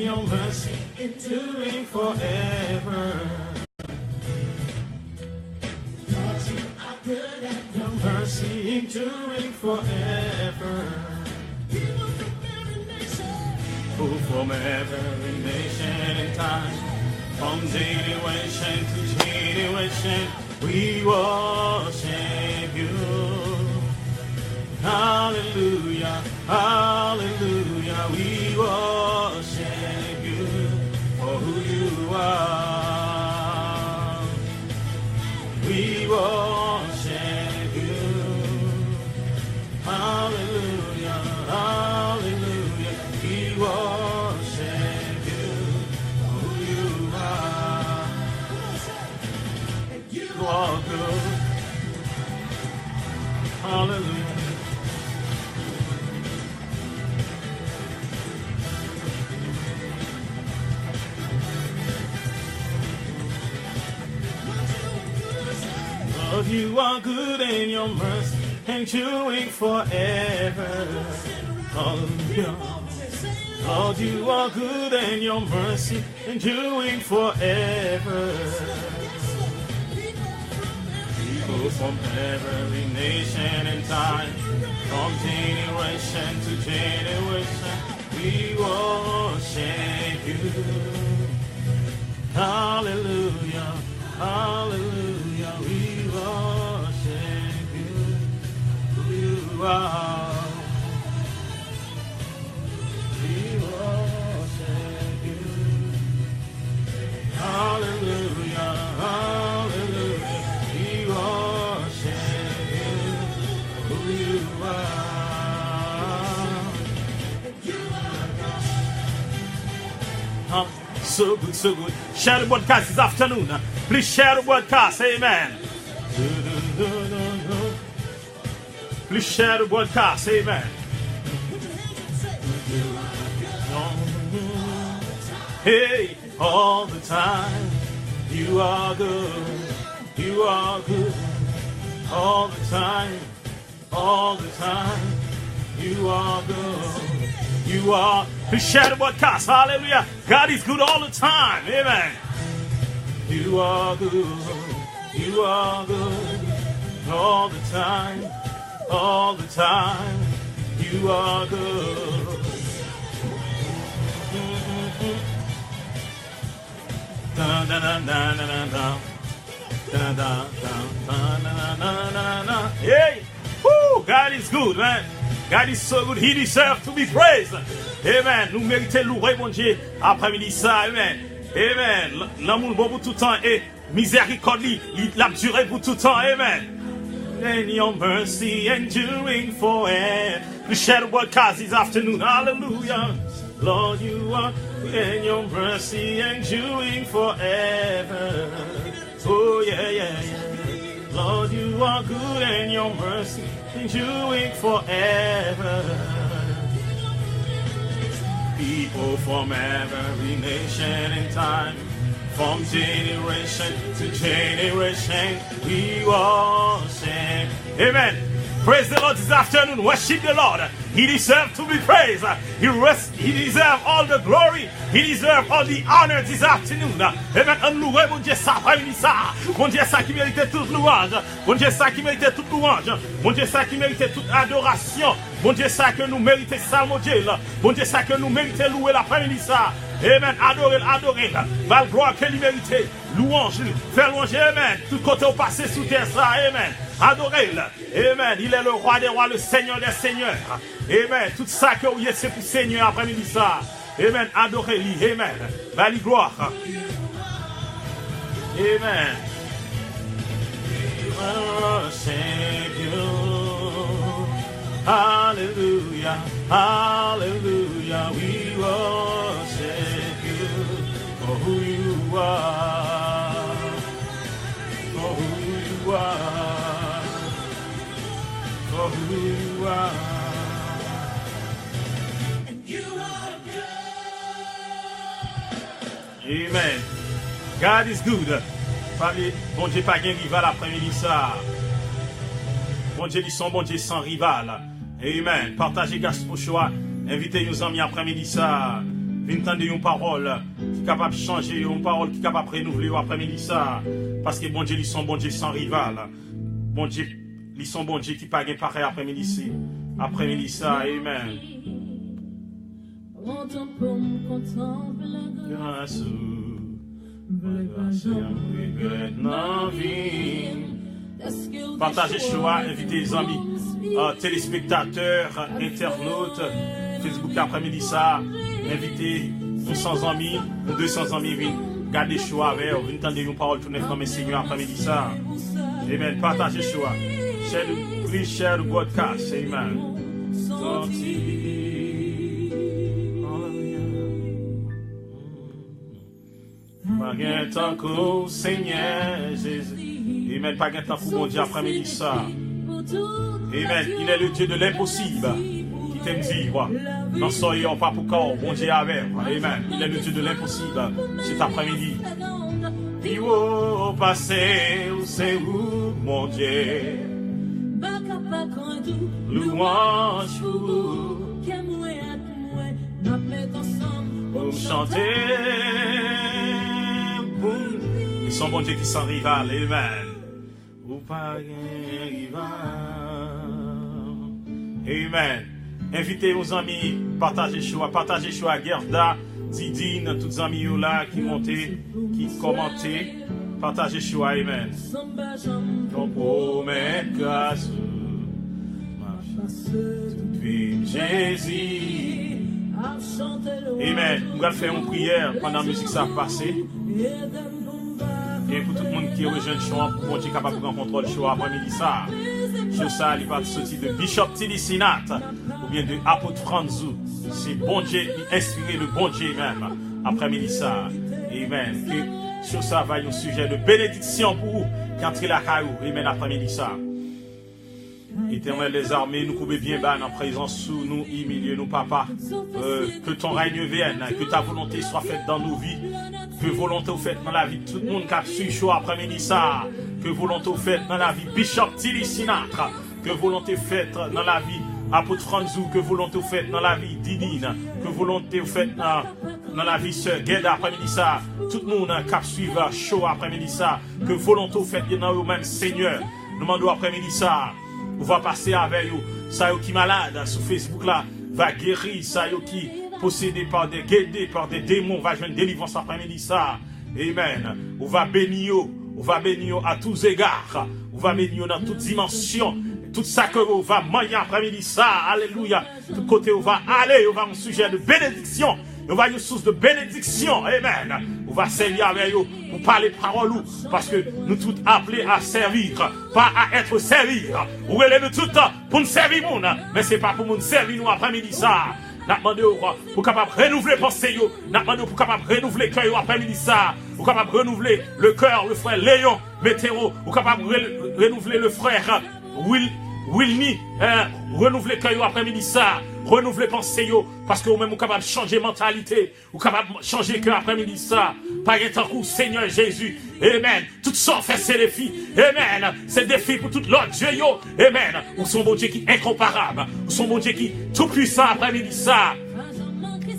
and your mercy enduring forever. Lord, you are good and your mercy enduring forever. Who from every nation and time, from generation to generation, we worship you. Hallelujah, hallelujah, we worship you for who you are. We worship you. Hallelujah, hallelujah, we worship you for who you are. You are good. Hallelujah. Lord, you are good and your mercy enduring forever. Hallelujah. Lord, you are good and your mercy enduring forever. People from every nation and time, from generation to generation, we worship you. Hallelujah, hallelujah, we worship you. Who you are. We worship you. Hallelujah, hallelujah, we worship you. Who you are. So good, so good. Share the broadcast this afternoon. Please share the broadcast. Amen. Please share the broadcast. Amen. Hey, all the time. You are good. You are good. All the time. All the time. You are good. You are. Please share the broadcast. Hallelujah. God is good all the time. Amen. You are good. You are good. All the time. All the time. You are good. Da da da da da da. Da da da da da da. Hey! Woo! God is good, man. God is so good. He deserves to be praised. Amen. Nous méritons louer, mon Dieu, après-midi ça. Amen. Amen. L'amour bon pour tout temps et miséricorde, il a duré pour tout temps. Amen. And your mercy enduring forever. We share the broadcast this afternoon. Hallelujah. Lord, you are and your mercy enduring forever. Oh, yeah, yeah, yeah. Lord, you are good and your mercy enduring forever. People from every nation and time, from generation to generation, we worship. Amen. Praise the Lord this afternoon. Worship the Lord. He deserves to be praised. He deserves all the glory. He deserves all the honor this afternoon. Amen. On louer mon Dieu ça, ça. Mon Dieu ça qui mérite toute louange. Mon Dieu ça qui mérite toute louange. Mon Dieu ça qui mérite toute adoration. Mon Dieu ça que nous méritons ça, mon Dieu. Mon Dieu ça que nous méritons louer l'après-midi ça. Amen. Adorez, adorez. Val gloire que lui mérite. Louange, faire louange. Amen. Tout côté au passé sous terre ça. Amen. Adorez-le. Amen. Il est le roi des rois, le seigneur des seigneurs. Amen. Tout ça que vous êtes, c'est pour Seigneur après-midi ça. Amen. Adorez-lui. Amen. Vali gloire. Amen. Worship you. Hallelujah. Hallelujah. We worship you for who you are. For who you are. For who you are. And you are good. Amen. God is good. Bon Dieu, pas gain rival après-midi ça. Bon Dieu, ils sont bon Dieu sans rival. Amen. Partagez gospel choix. Invitez nos amis après-midi ça. Venez entendre une parole qui est capable de changer, une parole qui est capable de renouveler après-midi ça. Parce que bon Dieu, ils sont bon Dieu sans rival. Bon Dieu, ils sont bon Dieu qui pas gain pareil après-midi ici. Après-midi ça, amen. Grâce, partagez choix, invitez les amis, téléspectateurs, internautes, Facebook après-midi ça, invitez 100 amis, 200 amis, gardez choix avec, vous entendez une parole tout neuf dans mes Seigneur après-midi ça. Amen, partagez choix. Please share the broadcast, amen. Pas gain tant qu'au Seigneur Jésus. Amen. Pas gain tant qu'au bon Dieu après-midi ça. Amen. Il est le Dieu de l'impossible. Qui t'aime dire. Non, soyez pas pour corps. Bon Dieu avec. Amen. Il est le Dieu de l'impossible. Cet après-midi. Il va passer où c'est où, mon Dieu. Louange pour chanter. Ils sont bon Dieu qui sont rival, amen. Ou pas rival. Amen. Invitez vos amis, partagez choix à Gerda, Didine, tous les amis là qui montaient, qui commentaient. Partagez choix, amen. Ton promets grâce, Jésus. Amen. Nous allons faire une prière pendant la musique ça passe. Et pour tout le monde qui rejoint le choix, pour Dieu capable de prendre contrôle du choix après-midi ça. Je sais, il va sortir de Bishop Tilly Sinat ou bien de Apôtre Franzou. C'est bon Dieu qui inspire le bon Dieu même après-midi ça. Amen. Que sur ça va un sujet de bénédiction pour vous qui entrez la caillou. Amen après-midi ça. Éternel des armées, nous pouvons bien bas en présence sous nous, milieu nous, papa. Que ton règne vienne, que ta volonté soit faite dans nos vies, que volonté soit faite dans la vie de tout le monde qui a su chaud après-midi ça, que volonté soit faite dans la vie Bishop Tilly Sinatra, que volonté soit faite dans la vie Apôtre Franzou, que volonté soit faite dans la vie Didine, que volonté soit faite dans la vie Sœur Gueda après-midi ça, tout le monde qui a suivi chaud après-midi ça, que volonté soit faite dans le même Seigneur, nous demandons après-midi ça. On va passer avec vous. Ça qui malade sur Facebook là va guérir. Ça qui possédé par des guédés, par des démons va jouer une délivrance après-midi ça. Amen. On va bénir. On va bénir à tous égards. On va bénir dans toutes dimensions. Tout ça que on va manger après-midi ça. Alléluia. Tout côté on va aller. On va un sujet de bénédiction. On va une source de bénédiction. Amen. On va servir avec vous pour parler parole parce que nous tous appelés à servir, pas à être servis. Ou elle est nous tous pour nous servir, mais c'est pas pour nous servir nous après-midi ça. Nous demandons pour capable renouveler pensée, nous demandons pour capable renouveler le cœur après-midi ça, pour capable renouveler le cœur, le frère Léon Météo, pour capable renouveler le frère Wilny, renouveler le cœur après-midi ça. Renouveler pensée parce que vous même capable de changer mentalité, ou capable de changer cœur après-midi ça. Par exemple, Seigneur Jésus, amen. Tout ça fait ces défis, amen. C'est défis pour tout l'autre Dieu, amen. Ou son bon Dieu qui est incomparable, ou son bon Dieu qui est tout puissant après-midi ça.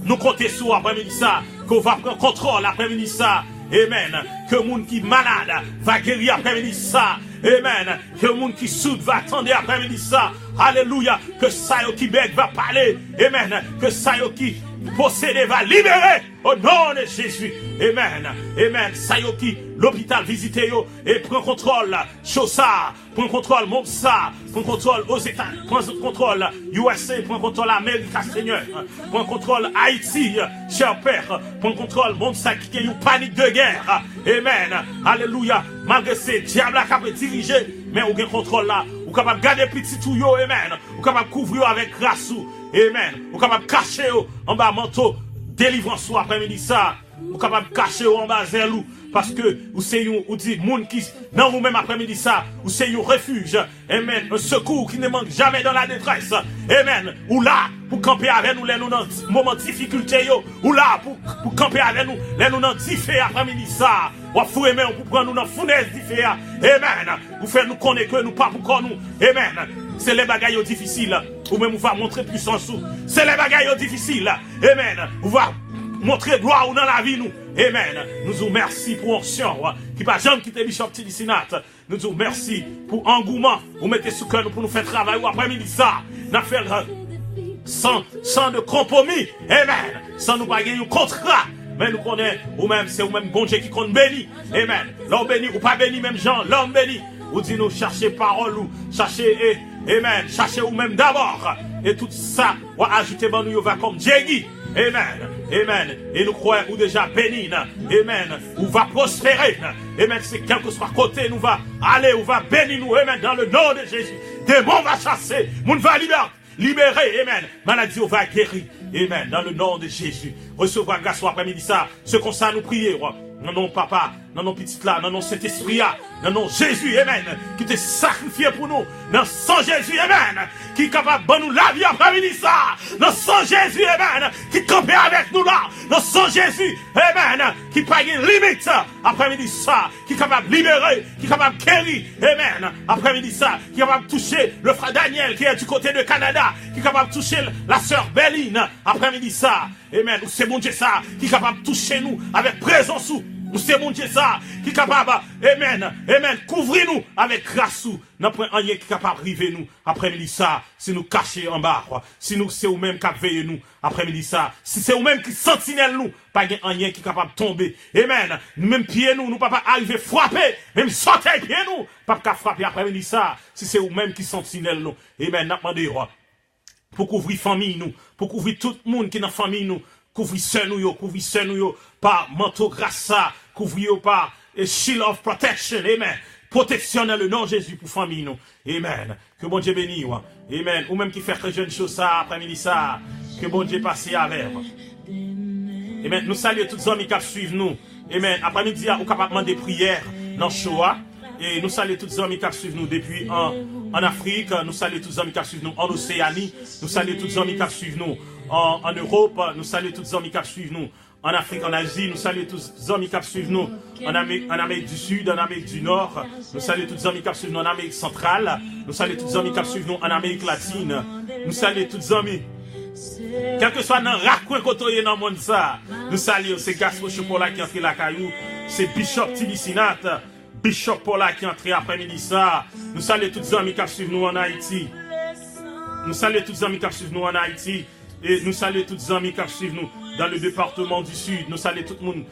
Nous comptons sur après-midi ça, qu'on va prendre contrôle après-midi ça. Amen. Que le monde qui est malade va guérir après-midi ça. Amen. Que le monde qui soude va attendre après-midi ça. Alléluia. Que ça qui bête va parler. Amen. Que ça qui possède va libérer. Au nom de Jésus. Amen. Amen. Ça qui l'hôpital visité et prend contrôle. Chosa. Prend contrôle Monsa. Prend contrôle aux États. Prend contrôle USA. Prend contrôle Amérique, Seigneur. Prend contrôle Haïti. Cher Père. Prend contrôle Monsa qui a une panique de guerre. Amen. Alléluia. Malgré ces diables qui peuvent diriger, mais on a contrôle là. On est capable de garder petit tout, amen. On est capable de couvrir avec grâce, amen. On est capable de cacher en bas manteau, délivrance après-midi ça. On est capable de cacher en bas zèlou. Parce que vous savez, vous dites, moun qui, non, vous-même après-midi ça, vous savez, un refuge, amen, un secours qui ne manque jamais dans la détresse, amen, ou là, pour camper avec nous, les nous dans moment de difficulté, ou là, pour camper avec nous, les nous dans diffé après-midi ça, ou fouer même pour prendre nous dans fournaise diffé, amen, vous faites nous connaître que nous pas pour nous, amen, c'est les bagailles difficiles, ou même vous va montrer puissance, c'est les bagailles difficiles, amen, vous va montrer gloire dans la vie nous. Amen. Nous vous merci pour onction qui pas jamais quitter Bishop Tilisinat. Nous vous merci pour engouement. Vous mettez sous cœur pour nous faire travailler après-midi ça. Nous faire sans de compromis. Amen. Sans nous pas gagner un contrat. Mais nous connaissons, ou même, c'est vous-même bon Dieu qui compte béni. Amen. L'homme béni ou pas béni, même Jean, l'homme béni. Vous dites nous chercher parole ou chercher, amen, chercher vous-même d'abord. Et tout ça, ou ajouter ben nous va comme Dieu. Amen. Amen. Et nous croyons ou déjà béni. Amen. Ou va prospérer. Amen. C'est quel que soit côté, nous va aller, ou va bénir nous. Amen. Dans le nom de Jésus. Démon va chasser. Moun va libérer. Amen. Maladie, on va guérir. Amen. Dans le nom de Jésus. Recevoir grâce après-midi ça. Ce qu'on ça nous prier. Non, non, papa. Non, non, petite là. Non, non, cet esprit-là. Non, non, Jésus. Amen. Qui t'est sacrifié pour nous. Non, sans Jésus. Amen. Qui est capable de nous la vie après-midi ça. Non, sans Jésus. Amen. Qui campait avec nous là. Non, sans Jésus. Amen. Qui pas une limite. Après-midi ça. Qui est capable de libérer. Qui est capable de guérir. Amen. Après-midi ça. Qui est capable de toucher le frère Daniel qui est du côté de Canada. Qui est capable de toucher la sœur Béline. Après-midi ça. Amen. C'est mon Dieu ça. Qui est capable de toucher nous avec présence ou. C'est mon Dieu ça, qui est capable, amen, amen, couvrir-nous avec grâce ou, n'a point rien qui est capable de river nous, après-midi ça, si nous cacher en bas, si nous, c'est vous-même qui veillez nous, après-midi ça, si c'est vous-même qui sentinelle nous, pas rien qui est capable de tomber, amen, même pieds nous pas arriver frapper, même sauter pieds nous, pas frapper après-midi ça, si c'est vous-même qui sentinelle nous, amen, n'a pas de pour couvrir famille nous, pour couvrir tout le monde qui est dans la famille nous, couvrir seul nous, par manteau grâce, couvrir par a shield of protection, amen. Protection dans le nom de Jésus pour famille nous, amen. Que bon Dieu bénisse, amen. Ou même qui fait très jeune chose ça, après-midi ça, que bon Dieu passe avec. Amen. Nous saluons tous les amis qui suivent nous, amen. Après-midi, on est capable de demander prières dans le Shoah. Et nous saluons tous les amis qui suivent nous depuis en Afrique, nous saluons tous les amis qui suivent nous en Océanie, nous saluons tous les amis qui suivent nous en Europe, nous saluons tous les amis qui suivent nous en Afrique, en Asie, nous saluons tous les amis qui suivent nous en Amérique du Sud, en Amérique du Nord, nous saluons tous les amis qui suivent nous en Amérique centrale, nous saluons tous les amis qui suivent nous en Amérique latine, nous saluons tous les amis, quel que soit dans le raccoin côté dans le monde ça, nous saluons, c'est Gaspard Chopola qui entre la caillou, c'est Bishop Tilisinat, Bishop Paula qui est entré après-midi ça. Nous saluons tous les amis qui suivent nous en Haïti. Nous saluons tous les amis qui suivent nous en Haïti. Et nous saluons tous les amis qui suivent nous dans le département du Sud. Nous saluons tout le monde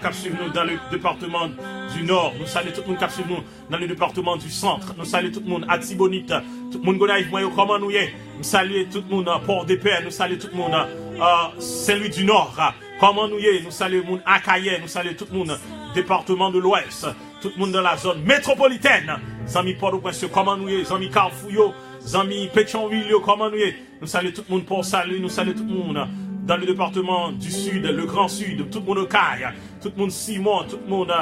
qui suivent nous dans le département du Nord. Nous saluons tout le monde qui suivent nous dans le département du Centre. Nous saluons tout le monde à Tibonite. Tout le monde Gonaïve, comment nous y est. Nous saluons tout le monde à Port-des-Pères. Nous saluons tout le monde à Saint-Louis du Nord. Comment nous y est. Nous saluons tout le monde à Cayenne. Nous saluons tout le monde département de l'Ouest. Tout le monde dans la zone métropolitaine. Zami Port-au-Prince, comment nous y est. Zami Carrefour, Zami Pétionville, comment nous y est. Nous saluons tout le monde pour salut. Nous saluons tout le monde dans le département du Sud, le Grand Sud. Tout le monde au Caille. Tout le monde Simon. Tout le monde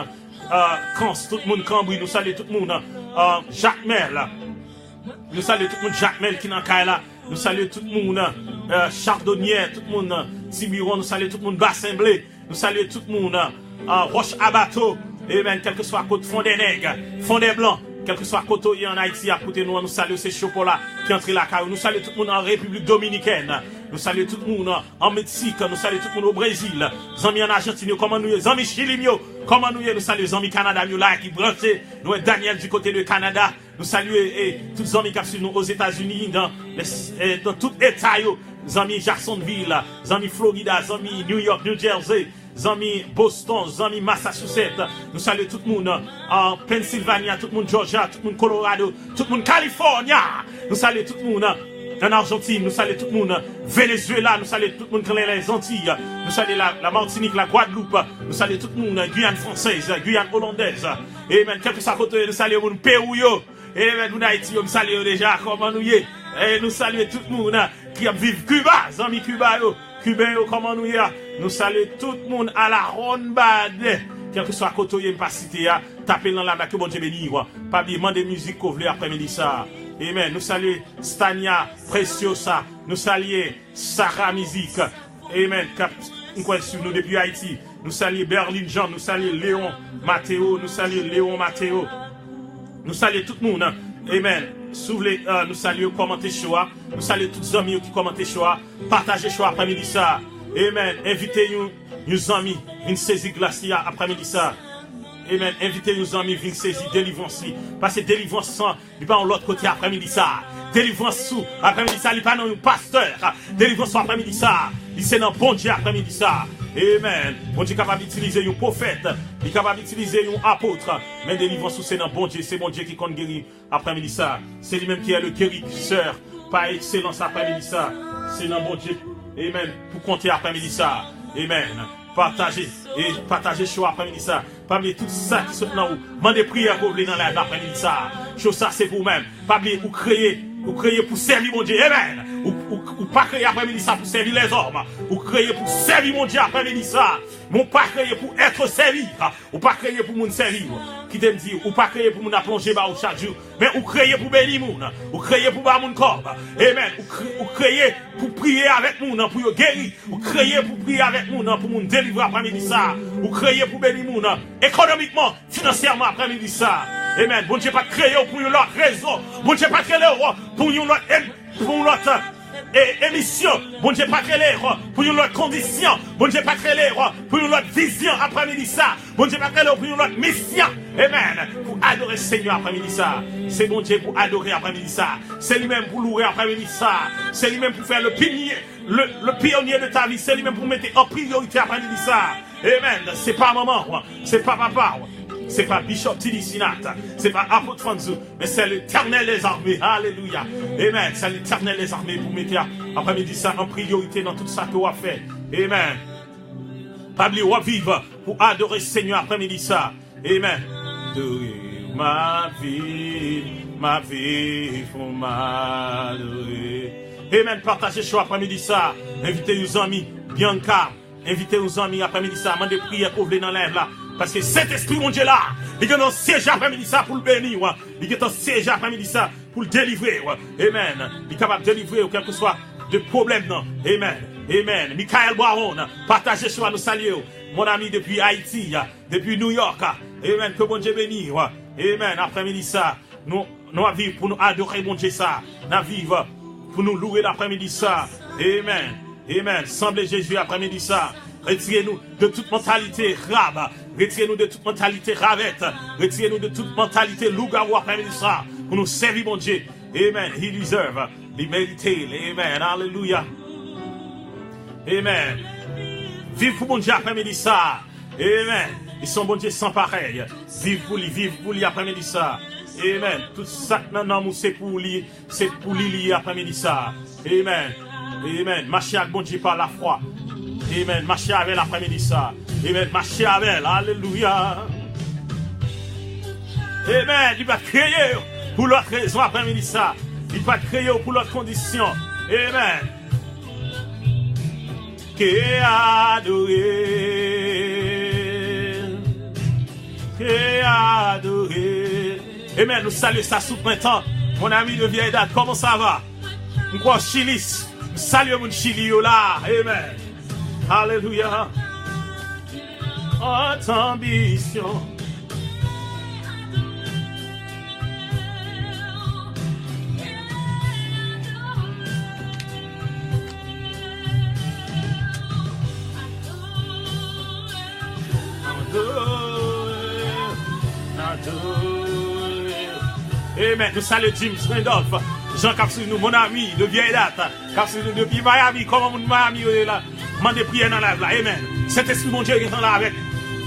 Cans. Tout le monde Cambry. Nous saluons tout le monde Jacques Mel. Nous saluons tout le monde Jacques Mel qui est dans Caille là. Nous saluons tout le monde Chardonnier. Tout le monde Tiburon. Nous saluons tout le monde Bassin-Blé. Nous saluons tout le monde Roche-Abateau. Amen. Quel que soit côté fond des nègres, fond des blancs, quel que soit côté en Haïti, à côté nous saluons ces chocolats qui entrent la caille. Nous saluons tout le monde en République Dominicaine. Nous saluons tout le monde en Mexique. Nous saluons tout le monde au Brésil. Les amis en Argentine, comment nous y est. Les amis Chili, comment nous y est. Nous saluons les amis Canada, là, qui branchent. Nous sommes Daniel du côté de Canada. Nous saluons tous les amis qui sont aux États-Unis, dans tout État. Les amis Jacksonville, les amis Florida, les amis New York, New Jersey. Amis Boston, amis Massachusetts, nous saluons tout le monde en Pennsylvanie, tout le monde Georgia, tout le monde Colorado, tout le monde Californie, nous saluons tout le monde en Argentine, nous saluons tout le monde Venezuela, nous saluons tout le monde dans les Antilles, nous saluons la Martinique, la Guadeloupe, nous saluons tout le monde Guyane française, Guyane hollandaise, et même quelques soit côté, nous saluons le Pérou, et même nous Haïti, nous saluons déjà comment nous y est, et nous saluons tout le monde qui vivent Cuba, amis Cuba, Cubain, comment nous y a. Nous saluons tout le monde à la ronde bade. Quel que soit côté, il n'y a pas cité, tapez dans la main que bon Dieu bénisse. Pas bien, demandez musique qu'on veut après-midi ça. Amen. Nous saluons Stania, Preciosa. Nous saluons Sarah Musique. Amen. Nous depuis Haïti. Nous saluons Berlin Jean. Nous saluons Léon Mathéo. Nous saluons Léon Mathéo. Nous saluons tout le monde. Amen. Nous saluons commenter Shoah. Nous saluons tous les amis qui commentent Shoah. Partagez Shoah après-midi ça. Amen. Invitez nos amis, une saisie glace après-midi ça. Amen. Invitez nos amis, venez saisir délivrance. Parce que délivrance, il n'est pas de l'autre côté après-midi ça. Délivrance sous, après-midi ça, il n'est pas dans un pasteur. Délivrance après-midi ça. Il c'est dans bon Dieu après-midi ça. Amen. Bon Dieu est capable d'utiliser un prophète. Il est capable d'utiliser un apôtre. Mais délivrance c'est dans bon Dieu. C'est bon Dieu qui compte guérir après-midi ça. C'est lui-même qui est le guérisseur. Par excellence après-midi ça. C'est dans bon Dieu. Amen. Pour compter après-midi ça. Amen. Partagez chaud après-midi ça. Pas oublier tout ça qui sont dans vous. Mandez prière pour vous dans l'après-midi ça. Chose ça c'est pour vous-même. Pas oublier ou créer pour servir mon Dieu. Amen. Ou pas créer après-midi ça pour servir les hommes. Ou créer pour servir mon Dieu après-midi ça. Ou pas créer pour être servi. Ou pas créer pour mon servir. Qui t'aime dire, ou pas créer pour mon plonger bas chaque jour. Mais ou créer pour bénir moun. Ou créer pour bas mon corps. Amen. Ou créer pour prier avec moun pour guérir. Ou créer pour prier avec moun pour mon délivrer après-midi ça. Ou créer pour bénir moun économiquement, financièrement après-midi ça. Amen. Bon Dieu pas créé pour une autre raison. Bon Dieu pas créé pour une autre émission. Bon Dieu pas créé pour une autre condition. Bon Dieu pas créé pour une autre vision après-midi ça. Bon Dieu pas créé pour une autre mission. Amen. Pour adorer le Seigneur après-midi ça. C'est bon Dieu pour adorer après-midi ça. C'est lui-même pour louer après-midi ça. C'est lui-même pour faire le pionnier. Le pionnier de ta vie. C'est lui-même pour mettre en priorité après-midi ça. Amen. C'est pas maman. C'est pas papa. C'est pas Bishop Tidi Sinat, c'est pas Apôtre Franzou, mais c'est l'Éternel des armées. Alléluia. Amen. C'est l'Éternel des armées pour mettre après-midi ça en priorité dans tout ça que vous avez fait. Amen. Pas oublier ou vivre pour adorer le Seigneur après-midi ça. Amen. Ma vie pour m'adorer. Amen. Partagez chaud après-midi ça. Invitez vos amis, Bianca. Invitez vos amis après-midi ça. Demandez prière pour venir dans l'air là. Parce que cet esprit, mon Dieu, là, il est un siège après-midi ça pour le bénir. Il est un siège après-midi ça pour le délivrer. Amen. Il est capable de délivrer quel que soit de problème. Amen. Amen. Michael Baron, partagez sur nous saluer. Mon ami depuis Haïti, depuis New York. Amen. Que bon Dieu bénisse. Amen. Après-midi ça, nous vivons pour nous adorer, mon Dieu, ça. Nous vivons pour nous louer l'après-midi ça. Amen. Amen. Semblez Jésus après-midi ça. Retirez-nous de toute mentalité rabe. Retirez-nous de toute mentalité ravette. Retirez-nous de toute mentalité loup-garou après-midi ça. Pour nous servir, mon Dieu. Amen. He deserve. Il mérite. Amen. Alléluia. Amen. Vive pour mon Dieu après-midi ça. Amen. Ils sont bon Dieu sans pareil. Vive pour lui après-midi ça. Amen. Tout ça non, c'est pour lui après-midi ça. Amen. Amen. Marchez avec bon Dieu par la foi. Amen. Marchez avec l'après-midi ça. Amen. Marchez avec. Alléluia. Amen. Il va créer pour l'autre raison après-midi ça. Il va créer pour l'autre condition. Amen. Que adorer. Amen. Nous saluons ça sous printemps. Mon ami de vieille date, comment ça va? Nous crois Chili. Nous saluons mon Chili là. Amen. Alléluia. Haute ambition. Amen. Nous saluons James Randolph. Jean Capsule, nous, mon ami de vieille date. Capsule depuis Miami. Comment mon Miami est là? Mandez prière dans la live là. Amen. Cet esprit, mon Dieu, qui est là avec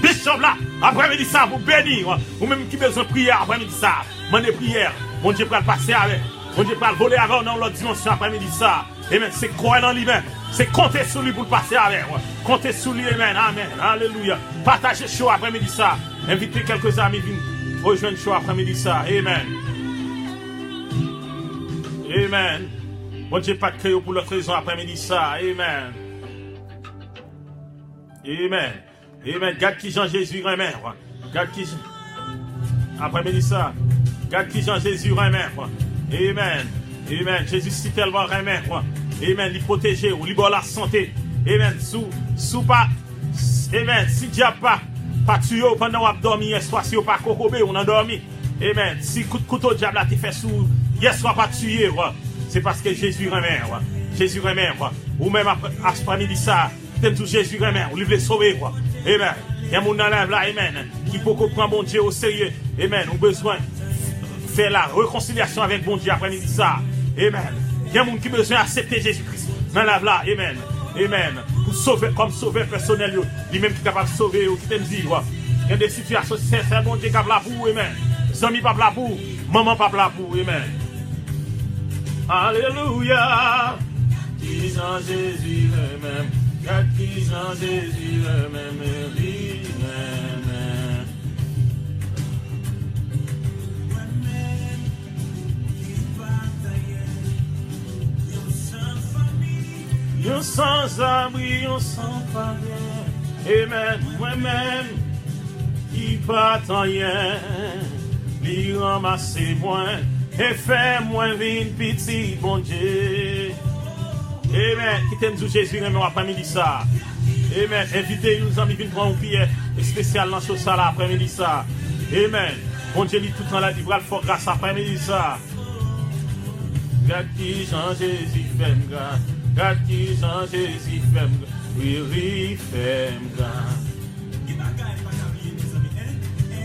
Bishop là. Après-midi ça, pour bénir. Ou même qui besoin de prière après-midi ça. Mandez prière. Mon Dieu, pour le passer avec. Mon Dieu, pour le voler avec dans l'autre dimension après-midi ça. Amen. C'est croire dans lui-même. C'est compter sur lui pour le passer avec. Compter sur lui. Amen. Amen. Alléluia. Partagez chaud après-midi ça. Invitez quelques amis à venir rejoindre chaud après-midi ça. Amen. Amen. Bon Dieu, pas de créer pour l'autre raison après-midi ça. Amen. Amen. Amen. Garde qui Jean-Jésus remet. Garde qui après-midi ça. Garde qui Jean-Jésus remet. Amen. Amen. Jésus si tellement remet. Amen. Il protège ou il la santé. Amen. Sous pas. Amen. Si diable pas tué pendant qu'on dormi hier soir, si on pas cocobé, on a dormi. Amen. Si coup de couteau diable a été fait sous hier soir pas tué, c'est parce que Jésus remet. Jésus remet. Ou même après-midi ça, qui t'aime tout Jésus, amen. Ou lui sauver, quoi. Amen. Il y a mon dans la là, amen. Qui peut prendre bon Dieu au sérieux. Amen. On a besoin de faire la réconciliation avec bon Dieu après-midi ça. Amen. Il y a mon qui a besoin d'accepter Jésus-Christ dans la là, amen. Amen. Pour sauver, comme sauveur personnel, lui-même qui est capable de sauver, qui t'aime dire, il y a des situations, c'est bon Dieu qui est capable de pour, amen. Zami pas là pour, maman pas là pour, amen. Alléluia. Qui en Jésus même, qui en Jésus même, lui-même. Yon sans abri, yon sans famille. Amen, moi-même, qui pas tant rien, li ramasse moins, et fait moins vite petit, bon Dieu. Amen. Qui t'aime Jésus, mais on va pas midi ça. Amen. Invitez nous amis, venir prendre une prière spéciale dans ce salle après-midi ça. Amen. Bon Dieu, tout dans la vie, fort grâce après-midi ça. Regarde qui Jean Jésus fait grâce. Regarde qui Jean Jésus fait grâce. Oui, fait grâce.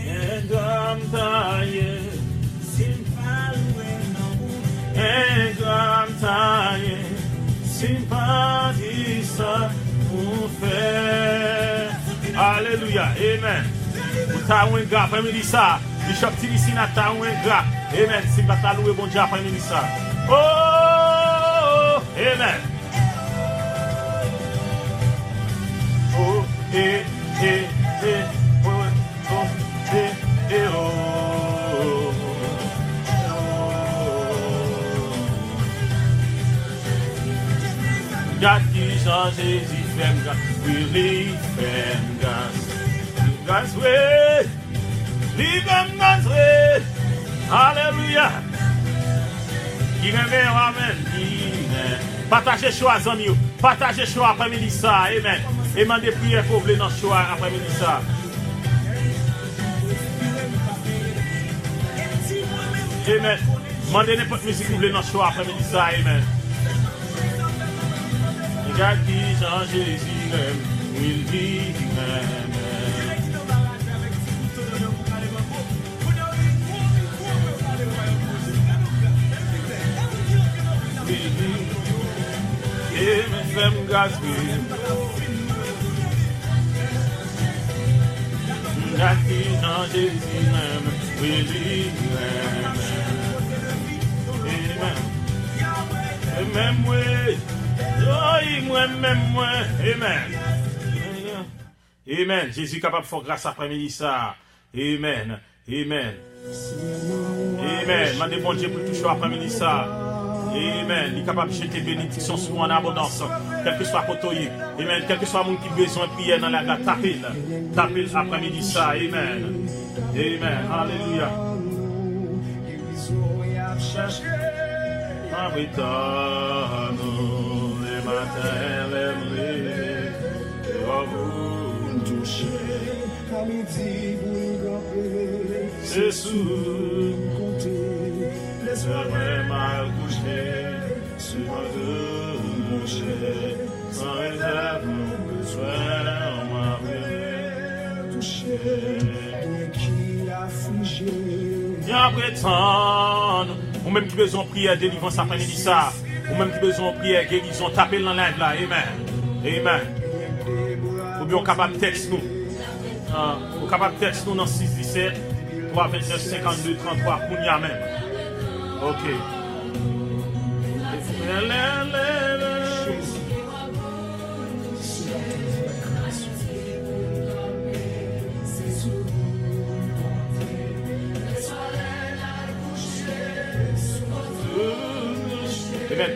Et comme taillé, et comme taillé. Sympathie, ça nous fait. Alléluia, amen. Vous avez un gars après-midi ça. Bishop Tilisina, tu as un gars. Amen. Si vous avez loué bon Dieu après-midi ça. Oh, amen. Oh, oh. God qui Jean Jésus fait grâce, oui, fait grâce. Grâce, oui, lui-même grâce, oui. Alléluia. Qui remet, amen. Partagez choix, amis. Partagez choix après-midi ça, amen. Et demandez prière pour vous dans le choix après-midi ça. Amen. Demandez n'importe musique pour vous dans le choix après-midi ça, amen. Regarde qui Jean Jésus même, will be même. Et mes femmes gaspillent. Regarde qui Jean Jésus même, will be même. Et même moi. Amen. Amen. Jésus est capable de faire grâce après-midi ça. Amen. Amen. Amen. Mandez bon Dieu pour tout choix après-midi ça. Amen. Il est capable de jeter bénédiction sur en abondance. Quel que soit côté. Amen. Quel que soit le monde qui a besoin de prière dans la gare. Tapez après-midi ça. Amen. Amen. Alléluia. Matin, lève-les, vous toucher, à midi, vous gagner, c'est sous, compter, les soirées mal couchées, sur de coucher, sans réserve, besoin, on m'a touché, qui affligé, bien prétendre, ou même qui besoin de prière, délivrance après-midi ça. Ou même qui besoin de prière, guérison, tapez dans la live là. Amen. Amen. Ou bien on est capable de texte nous. On est capable de texte nous dans 617 329 52 33 pour nous même. Ok. Amen.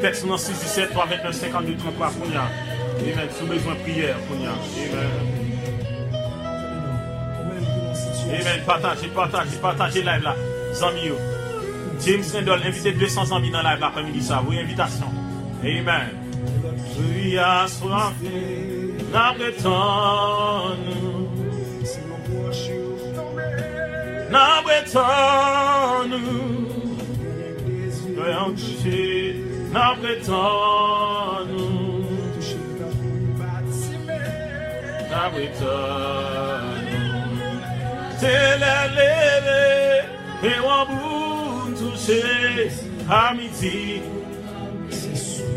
Texte dans 617 329 52 33 pour nous. Amen. Sous besoin de prière pour nous. Amen. Amen. Partagez live là. Zami. James Randall, invitez 200 amis dans live l'après-midi ça. Vous invitation. Amen. Oui, à soif, n'abretons nous. N'abretons nous. Soyons touchés. N'abretons nous. C'est l'élevé, et on vous toucher, amitié,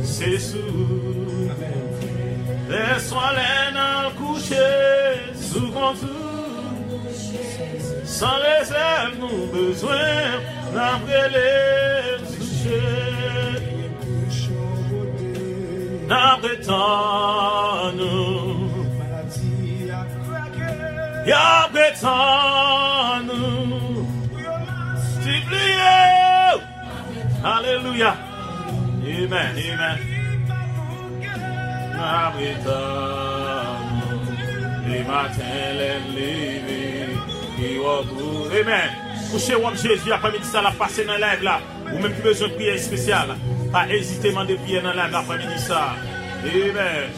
c'est sous. Laisse-moi les coucher, sous contour, sans réserve, nous besoin, d'après les toucher, d'après tant nous. Y'a béton nous, Alléluia. Amen, amen. Y'a béton nous, les matins, les levés, amen. Couchez ou Jésus après-midi ça la passer dans live là, ou même plus besoin de prière spéciale. Pas hésiter à demander prière dans live après-midi ça. Amen.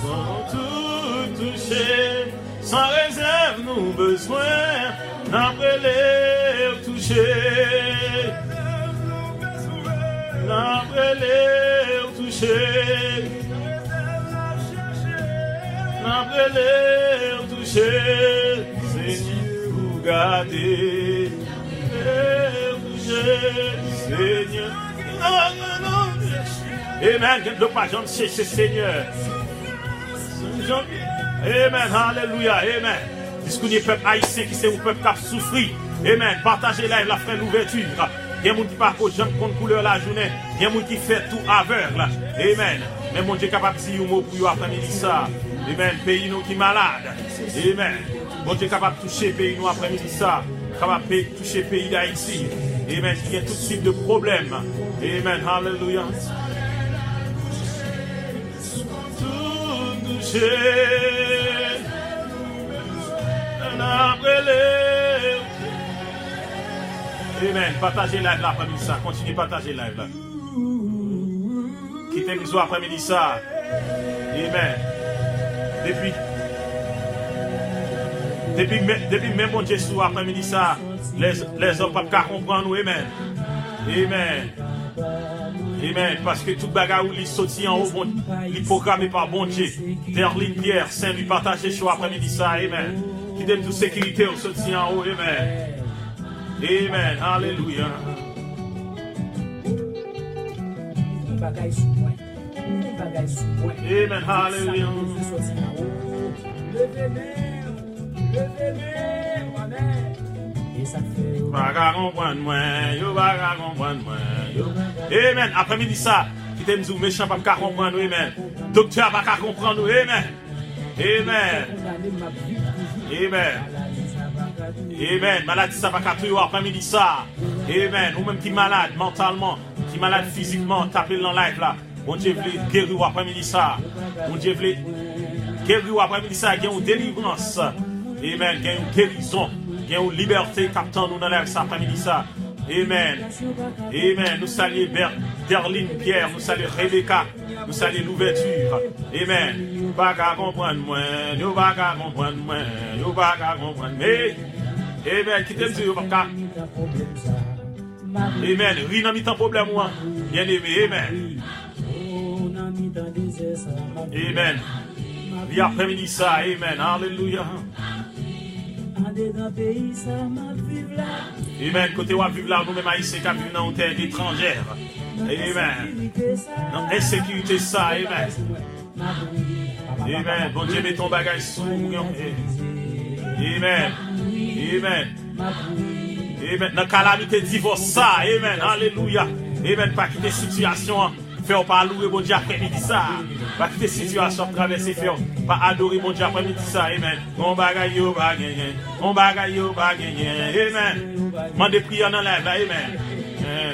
Sans tout toucher. Sans réserve, nous besoin d'après les toucher. D'après les toucher. D'après les toucher. Seigneur, vous gardez. Seigneur. Amen. Ne pas jamais chercher Seigneur. Amen, alléluia, amen. Puisqu'on est peuple haïtien qui c'est un peuple qui a souffert. Amen, partagez live la fin l'ouverture. Il y a des gens qui parcourent jambe couleur la journée. Il y a des gens qui font tout aveugle. Amen. Mais mon Dieu est capable de dire un mot pour vous après-midi ça. Amen, pays nous qui est malade. Amen. Mon Dieu est capable de toucher pays nous après-midi ça. Capable de toucher pays d'Haïti. Amen, il y a tout type de problèmes. Amen, alléluia. Amen. Partagez live là après-midi ça. Continuez à partager live là. Quittez les oies après-midi ça. Amen. Depuis même mon Dieu sur après-midi ça, les hommes ne peuvent pas comprendre nous. Amen. Amen. Amen. Parce que tout bagarre où il sorti en haut, il est programmé par bon Dieu. Derline Pierre, Saint lui partager sur après-midi ça. Amen. Qui donne toute sécurité au sorti en haut. Amen. Amen. Alléluia. Amen. Alléluia. Amen. Après-midi ça, qui t'aime dire méchant pas comprendre, amen. Docteur pas comprendre, amen. Amen. Amen. Amen. Maladie ça pas tuer après-midi ça. Amen. Ou même qui malade mentalement, qui malade physiquement, tapez dans live là. Bon Dieu veut guérir après-midi ça. Bon Dieu veut guérir après-midi ça, il y a une délivrance. Amen. Il y a une guérison. Il y a une liberté captant nous dans l'air ça après-midi ça. Amen. Amen. Nous saluons Derline Pierre, nous saluons Rebecca, nous saluons l'ouverture. Amen. Nous ne pouvons pas comprendre moi, nous ne pouvons pas comprendre moi, nous ne pouvons pas comprendre. Mais, amen. Qui t'aime dire, papa? Amen. Oui, n'a mis tant problème moi. Bien aimé. Amen. Amen. Oui, après-midi ça. Amen. Alléluia. Amen. Côté où vivre là, nous-mêmes haïtiens qui vivent dans une terre étrangère. Amen. Dans l'insécurité ça. Amen. Amen. Bon Dieu, met ton bagage sous. Amen. Amen. Amen. Dans la calamité divorce ça. Amen. Alléluia. Amen. Pas quitter situation. Faire pas louer mon Dieu après-midi ça. Pas quitter situation traverser faire pas adorer mon Dieu après-midi ça. Amen. Mon bagage yo va gagner. Mon bagage yo va gagner. Amen. Mande prière dans la vie. Amen.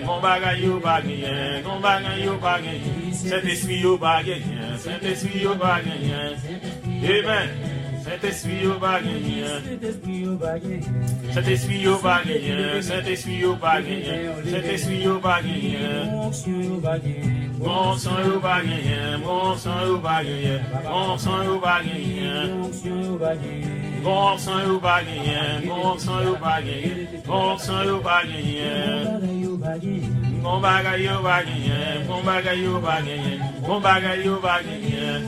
Mon bagage yo va gagner. Mon bagage yo va gagner. Saint-Esprit yo va gagner. Saint-Esprit yo va gagner. Amen. Saint-Esprit yo va gagner. Saint-Esprit yo va gagner. Saint-Esprit yo va gagner. Saint-Esprit yo va gagner. Mon sang yo va gagner. Mon sang yo va gagner. Mon sang yo va gagner. Mon sang yo va gagner. Mon sang yo va gagner. Mon sang yo va gagner. Mon bagage yo va gagner. Mon bagage yo va gagner. Mon bagage yo va gagner.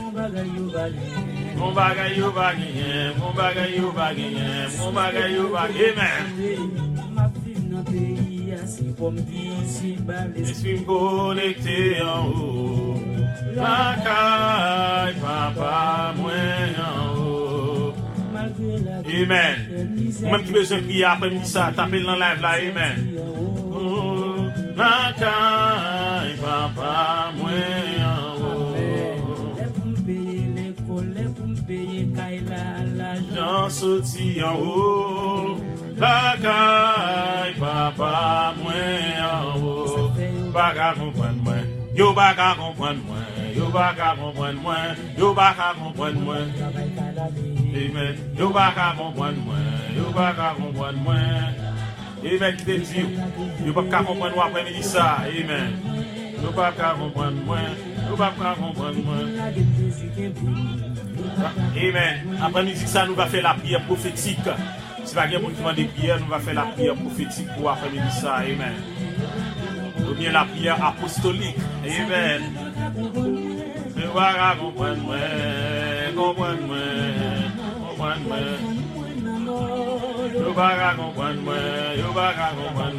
Mon bagay yo bagay, mon bagay yo bagay, mon bagay yo bagay. Amen. Je suis connecté en haut. La caille, papa, moi en haut. Amen. Même qui besoin de prier après-midi ça, tapez dans live là, amen. La caille, papa, moi en haut. J'en sorti en haut. La caille, papa, moi en haut. Baga comprendre moi. Yo baga comprendre moi. Yo baga comprendre moi. Yo baga comprendre moi. Amen. Yo baga comprendre moi. Yo baga comprendre moi. Amen. Qui te dit. Yo baga comprendre moi après-midi ça. Amen. Yo baga comprendre moi. Yo baga comprendre moi. Amen. Après-midi ça, nous va faire la prière prophétique. Si pas quelqu'un qui demande des prières, nous va faire la prière prophétique pour après-midi ça. Amen. Ou bien la prière apostolique. Amen. Je vais comprendre, comprendre, comprendre. Je vais comprendre, je vais comprendre,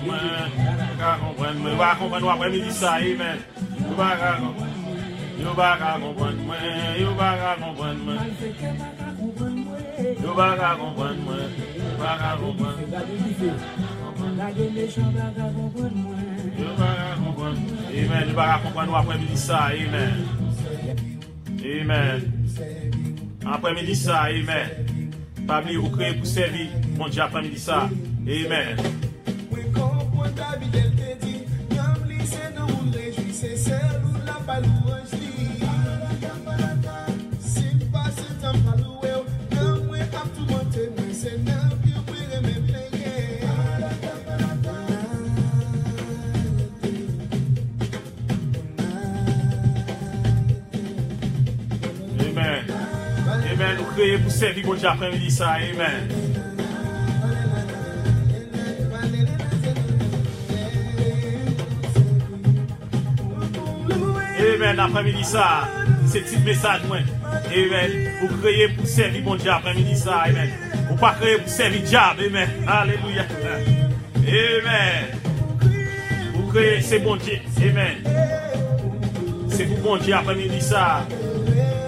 je vais comprendre après-midi ça. Amen. Je vais comprendre, je vais comprendre, je vais comprendre. Je vais comprendre. Amen. Nous allons comprendre après-midi ça. Amen. Amen. Après-midi ça. Amen. Pas oublier vous créer pour servir. Mon Dieu après-midi ça. Amen. Amen. Nous créons pour servir mon Dieu après-midi ça. Amen. Amen. Après-midi ça. C'est petit message. Amen. Vous créez pour servir mon Dieu après-midi ça. Amen. Vous pas créer pour servir diable. Amen. Alléluia. Amen. Vous créez, c'est bon Dieu. Amen. C'est pour bon Dieu après-midi ça.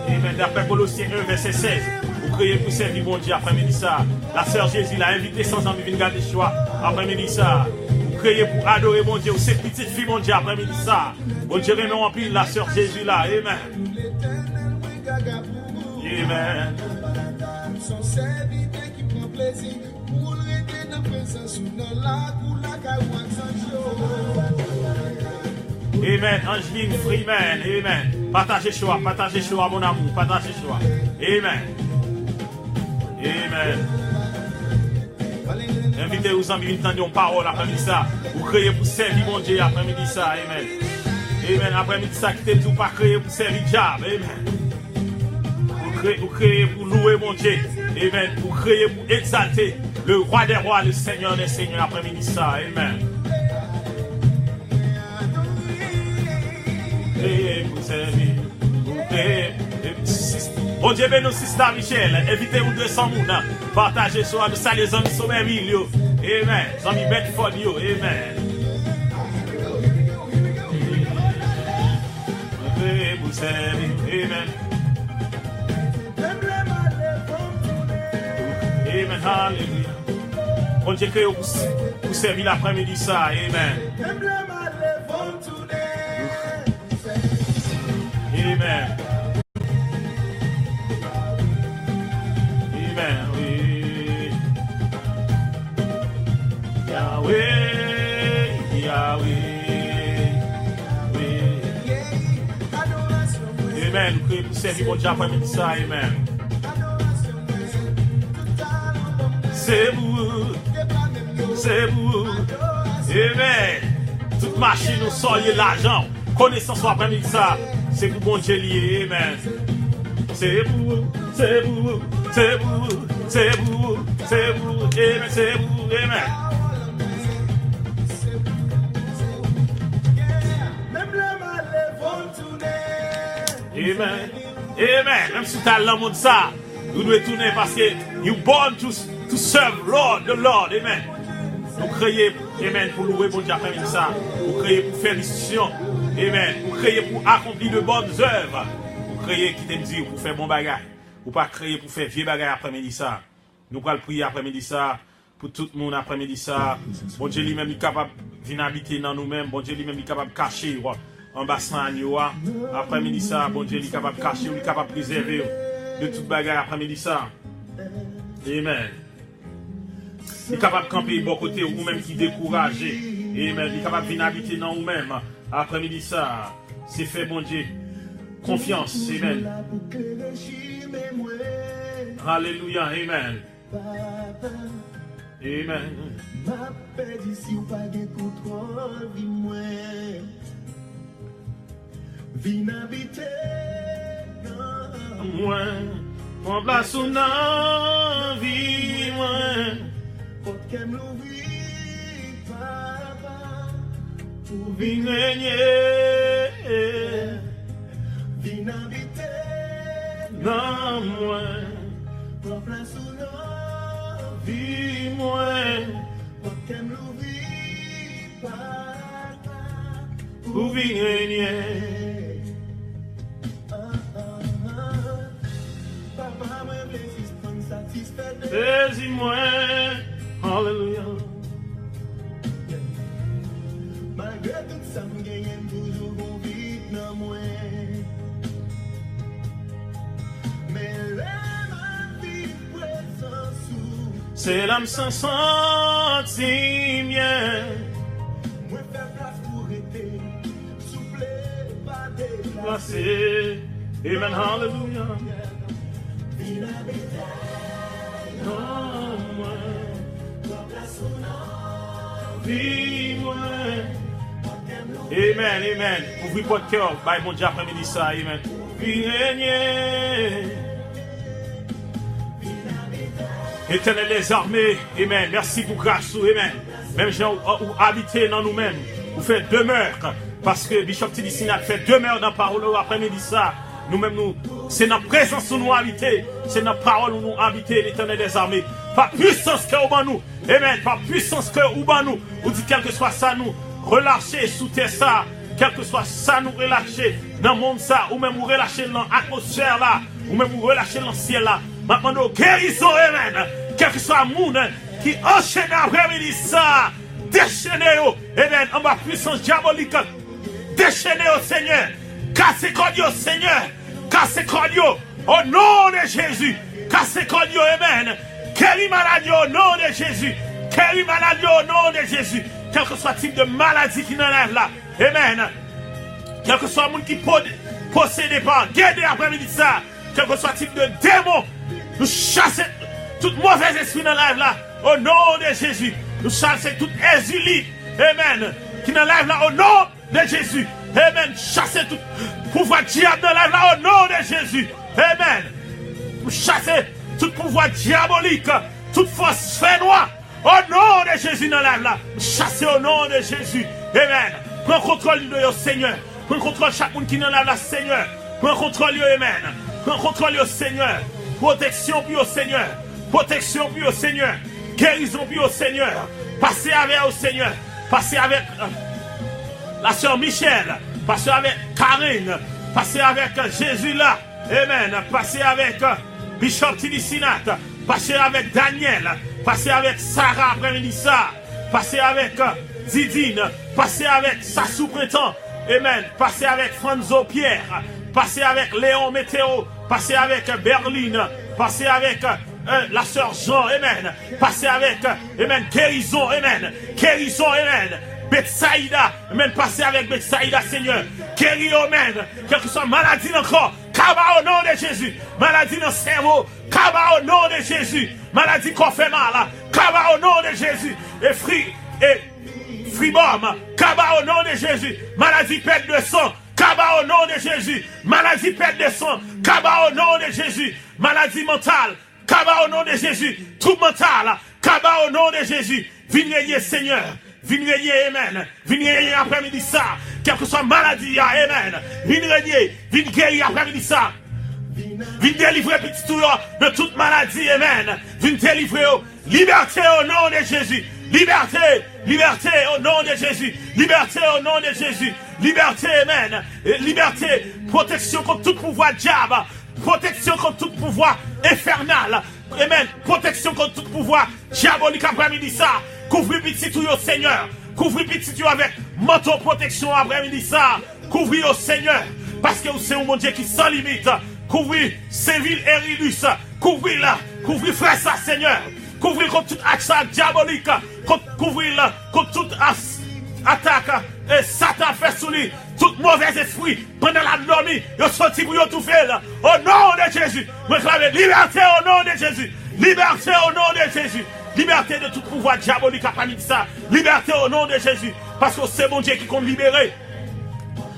Amen. D'après Colossiens 1, verset 16, vous créez pour servir mon Dieu après-midi ça. La sœur Jésus l'a invité sans envie de garder le choix après-midi ça. Vous créez pour adorer mon Dieu. C'est petite fille mon Dieu après-midi ça. Bon Dieu remet en pile la sœur Jésus là. Amen. Amen. Son serviteur qui prend plaisir pour rester dans la présence dans la cour la Amen. Angeline Freeman. Amen. Partagez choix mon amour. Partagez choix. Amen. Amen. Invitez aux amis, entendez une parole après-midi ça. Vous créez pour servir mon Dieu après-midi ça. Amen. Amen. Après-midi ça, qui t'aime pas créer pour servir diable. Amen. Vous créez pour louer mon Dieu. Amen. Vous créez pour exalter le roi des rois, le Seigneur des seigneurs après-midi ça. Amen. Vous servir. Vous créez. Bon Dieu bénisse Sister Michel. Invitez-vous 200 personnes. Partagez sur nous. Salut les amis Somerville. Amen. Les amis Bedford. Amen. Vous servir. Amen. Amen. Hallelujah. Bon Dieu créé pour servir l'après-midi ça. Amen. Amen. Amen. Oui. Yahweh. Yahweh. Oui. Amen. Nous prions pour servir mon Dieu après-midi ça. Amen. C'est vous. C'est vous. Amen. Toute machine nous soyez l'argent. Connaissance après-midi ça. C'est pour bon Dieu lié, amen. C'est vous, c'est vous, c'est vous, c'est vous, c'est vous, amen, c'est vous, amen. Amen, amen. Même si tu as l'amour de ça, Nous devons tourner parce que you born to serve Lord, the Lord. Amen. Nous créons, amen, pour louer bon Dieu après ça. Nous créons pour faire l'istion. Amen. Nous créons pour accomplir de bonnes œuvres. Nous créons qui t'aime dire pour faire bon bagage. Ou pas créer pour faire vieux bagage après-midi ça. Nous allons prier après-midi ça. Pour tout le monde après-midi ça. Bon Dieu lui-même est capable de venir habiter dans nous-mêmes. Bon Dieu lui-même est capable de cacher en bassin après-midi ça. Bon Dieu est capable de cacher, il est capable de préserver de toute bagage après-midi ça. Amen. Il est capable de camper bon côté ou même qui découragé. Amen. Il est capable de venir habiter dans nous-mêmes après-midi ça. C'est fait bon Dieu. Confiance. Amen. Alléluia. Amen. Amen. Ma paix d'ici ou pas de contrôle, vie moi. Vin habiter dans moi. Mon place ou non, vie moi. Pour qu'elle l'oublie, papa. Pour Vin régner. vin habiter Non, moi. pour place ou non. Vie moi. Pour qu'elle l'oublie, papa. Pour vin régner. Papa, moi, blessé, prendre satisfait de Saisis-moi. Alléluia. malgré tout ça, me gagne toujours bon vite dans moi. Mais là, ma vie présente sous. C'est l'âme sans sentir bien. Moi, faire place pour été. Souffler, pas déplacer. Placé. Amen. Alléluia. Vin habiter, Non, moi. pour place ou non. Vie moi. Amen, amen. Ouvrez votre cœur. Bye, mon Dieu, après-midi ça. Amen. Puis régner. Éternel des armées. Amen. Merci pour grâce. Amen. Même gens où habiter dans nous-mêmes. Vous faites demeure. Parce que Bishop Tidi Sinat fait demeure dans la parole après-midi ça. Nous-mêmes, c'est notre présence où nous habiter. C'est notre parole où nous habiter, l'éternel des armées. Par puissance que au nous. Amen. Par puissance que au nous. Vous dites quel que soit ça, nous relâcher sous terre ça. Quel que soit ça, nous relâcher dans le monde ça. Ou même nous relâcher dans l'atmosphère là. Ou même nous relâcher dans le ciel là. Maintenant, nous guérissons, amen. Quel que soit le monde qui enchaîne après-midi ça. Déchaînez-vous. Amen. En ma puissance diabolique. Déchaînez au Seigneur. Cassez cordio, Seigneur. Cassez cordio. Au nom de Jésus. Cassez cordio, amen. Guéris maladie au nom de Jésus. Guéris maladie au nom de Jésus. Quel que soit le type de maladie qui nous lève là. Amen. Quel que soit le monde qui possède par. Guédez après-midi ça. Quel que soit le type de démon. Nous chassons tout mauvais esprit dans la là. Au nom de Jésus. Nous chassons tout exilé. Amen. Qui nous lève là au nom de Jésus. Amen. Chassez tout pouvoir diable dans la là au nom de Jésus. Amen. Nous chassons tout pouvoir diabolique. Toute force noire. Au nom de Jésus dans la là. Chassez au nom de Jésus. Amen. Prends contrôle de Seigneur. Prends contrôle chaque monde qui est dans la là, Seigneur. Prends contrôle, amen. Prends contrôle, Seigneur. Protection puis au Seigneur. Protection puis au Seigneur. Guérison puis au Seigneur. Passez avec au Seigneur. Passez avec la sœur Michel. Passez avec Karine. Passez avec Jésus là. Amen. Passez avec Bishop Tidi Sinat. Passez avec Daniel. Passez avec Sarah après-midi ça. Passez avec Didine. Passez avec sa sous-prétend. Amen. Passez avec Franzo Pierre. Passez avec Léon Météo. Passez avec Berline. Passez avec la sœur Jean. Amen. Passez avec amen. Guérison. Amen. Guérison. Amen. Betsaïda. Amen. Passez avec Betsaïda, Seigneur. Guéris, amen. Quelle que soit maladie dans le corps. Kaba au nom de Jésus. Maladie dans le cerveau. Kaba au nom de Jésus. Maladie qu'on fait mal. Kaba au nom de Jésus. Et fribom. Kaba au nom de Jésus. Maladie perte de sang. Kaba au nom de Jésus. Maladie perte de sang. Kaba au nom de Jésus. Maladie mentale. Kaba au nom de Jésus. Trouble mental. Kaba au nom de Jésus. Viens régner, Seigneur. Viens régner, amen. Viens régner après-midi ça. Quelle que soit maladie, amen. Viens régner. Viens guérir après-midi ça. Viens délivrer petit tout de toute maladie, amen. Viens délivrer, liberté au nom de Jésus. Liberté, liberté au nom de Jésus. Liberté au nom de Jésus. Liberté, amen. Liberté, protection contre tout pouvoir diable. Protection contre tout pouvoir infernal. Amen. Protection contre tout pouvoir diabolique après-midi ça. Couvrir petit tout, Seigneur. Couvrir petit tout avec manteau protection après-midi ça. Couvrir au Seigneur. Parce que c'est un mon Dieu qui sans limite. Couvrir Séville et Rilus. Couvrir là. Couvrir frère ça, Seigneur. Couvrir contre toute action diabolique. Couvrir contre toute attaque. Et Satan fait sous lui. Tout mauvais esprit. Pendant la nuit. Il sorti pour tout faire. Au nom de Jésus. Réclamez liberté au nom de Jésus. Liberté au nom de Jésus. Liberté de tout pouvoir diabolique à partir de ça. Liberté au nom de Jésus. Parce que c'est mon Dieu qui compte libérer.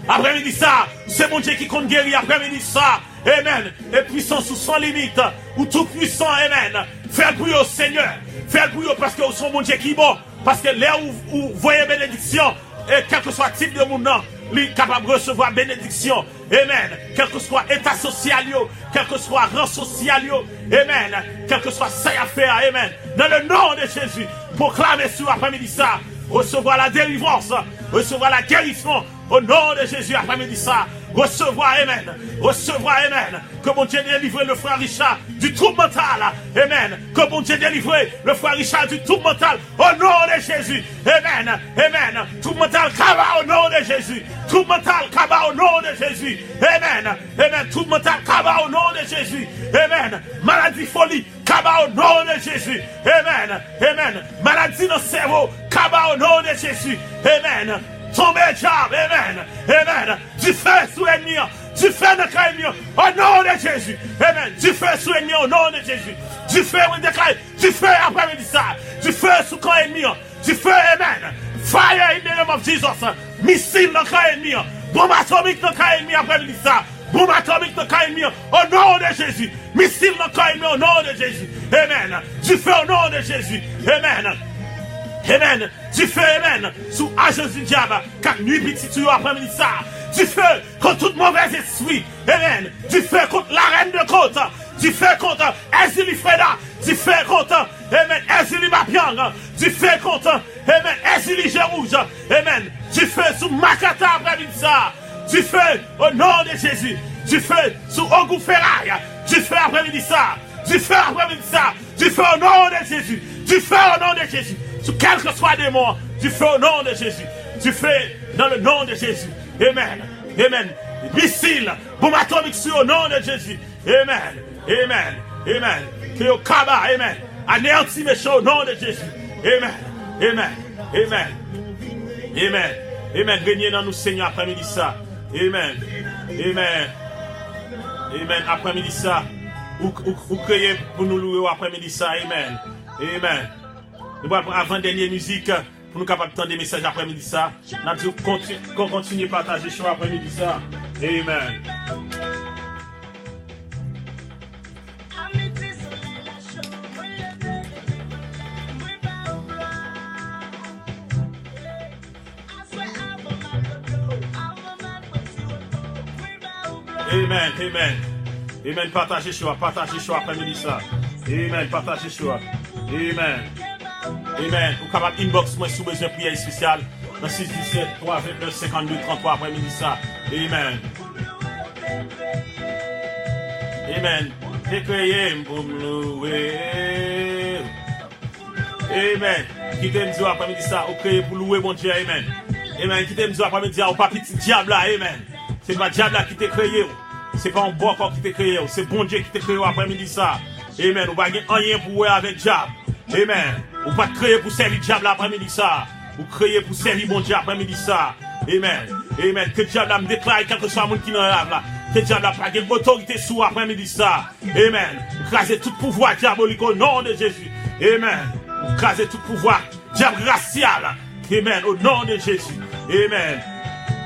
Après-midi ça, c'est mon Dieu qui compte guérir. Après-midi ça, amen. Et puissance sans limite, ou tout puissant, amen. Fais le bruit au Seigneur. Fais le bruit parce que c'est mon Dieu qui est bon. Parce que là où vous voyez bénédiction, et quel que soit le type de monde, il est capable de recevoir bénédiction. Amen. Quel que soit l'état social, quel que soit le rang social, amen. Quel que soit sa affaire, amen. Dans le nom de Jésus, proclamez sur après-midi ça, recevoir la délivrance, recevoir la guérison. Au nom de Jésus, après-midi ça, recevoir, amen. Recevoir, amen. Que mon Dieu délivre le frère Richard du trouble mental. Amen. Que mon Dieu délivre le frère Richard du trouble mental. Au nom de Jésus. Amen. Amen. Trouble mental, kaba au nom de Jésus. Trouble mental, kaba au nom de Jésus. Amen. Amen. Trouble mental, kaba au nom de Jésus. Amen. Maladie, folie, kaba au nom de Jésus. Amen. Amen. Maladie dans le cerveau, kaba au nom de Jésus. Amen. Tomber diable, amen, amen. Du feu sous l'ennemi, du feu dans l'ennemi, au nom de Jésus, amen. Du feu sous l'ennemi, au nom de Jésus. Du feu, on déclare, du feu après-midi ça, du feu sous l'ennemi, du feu, amen. Fire in the name of Jesus, missile dans l'ennemi, bombe atomique dans l'ennemi après-midi ça, bombe atomique dans l'ennemi, au nom de Jésus. Missile dans l'ennemi, au nom de Jésus, amen. Du feu au nom de Jésus, amen. Amen. Du feu, amen. Sous agence du diable. Car nuit petit après-midi ça. Du feu contre tout mauvais esprit. Amen. Du feu contre la reine de côte. Du feu contre Ezili Freda. Du feu contre, amen, Ezili Mapiang. Du feu contre, amen, Ezili Gérouge. Amen. Du feu sous Makata après-midi ça. Du feu au nom de Jésus. Du feu sous Ogou Ferraille. Du feu après-midi ça. Du feu après-midi ça. Du feu au nom de Jésus. Du feu au nom de Jésus. Sous quel que soit des morts, du feu au nom de Jésus. Du feu dans le nom de Jésus. Amen. Amen. Missile, bombe atomique sur au nom de Jésus. Amen. Amen. Amen. Que au kaba, amen. Anéanti méchant au nom de Jésus. Amen. Amen. Amen. Amen. Amen. Régnez dans nous, Seigneur, après-midi ça. Amen. Amen. Amen. Après-midi ça. Ou criez pour nous louer après-midi ça. Amen. Amen. Nous allons prendre avant-dernière musique pour nous capables d'entendre des messages après-midi ça. Nous allons continuer à partager sur après-midi ça. Amen. Amen, amen. Amen, partagez sur après-midi ça. Amen, partagez sur. Amen. Amen. Vous capable inbox moi sous besoin de prière spéciale dans 617 329 52 33 après-midi ça. Amen. Amen. Décriez pour me louer. Amen. Qui t'aime dire après-midi ça, au créer pour louer mon Dieu. Amen. Amen. Qui t'aime dire après-midi, au pas petit diable là. Amen. C'est pas diable là qui t'a créé. C'est pas un bon corps qui t'a créé. C'est bon Dieu qui t'a créé après-midi ça. Amen. Vous n'avez rien pour voir avec diable. Amen. Vous pas créer pour servir diable après-midi ça. Vous créez pour servir bon Dieu après-midi ça. Amen. Amen. Que diable me déclare quelque chose à monde qui n'en a là. Que diable n'a pas d'autorité sur après-midi ça. Amen. Vous crasez tout pouvoir diabolique au nom de Jésus. Amen. Vous crasez tout pouvoir diable racial. Amen. Au nom de Jésus. Amen.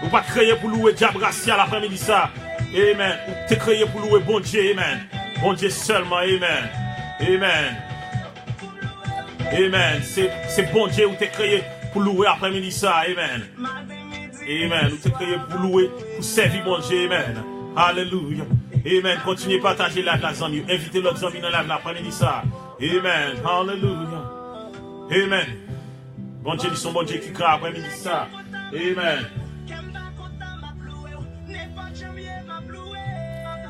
Vous pas créer pour louer diable racial après-midi ça. Amen. Vous t'es créé pour louer bon Dieu. Amen. Bon Dieu seulement. Amen. Amen. Amen. C'est bon Dieu où t'es créé pour louer après-midi ça. Amen. Amen. Où t'es créé pour louer, pour servir bon Dieu. Amen. Alléluia. Amen. Continuez à partager la amis. Invitez l'autre amis dans l'après-midi ça. Amen. Hallelujah. Amen. Bon Dieu, ils sont bon Dieu qui crée après-midi ça. Amen.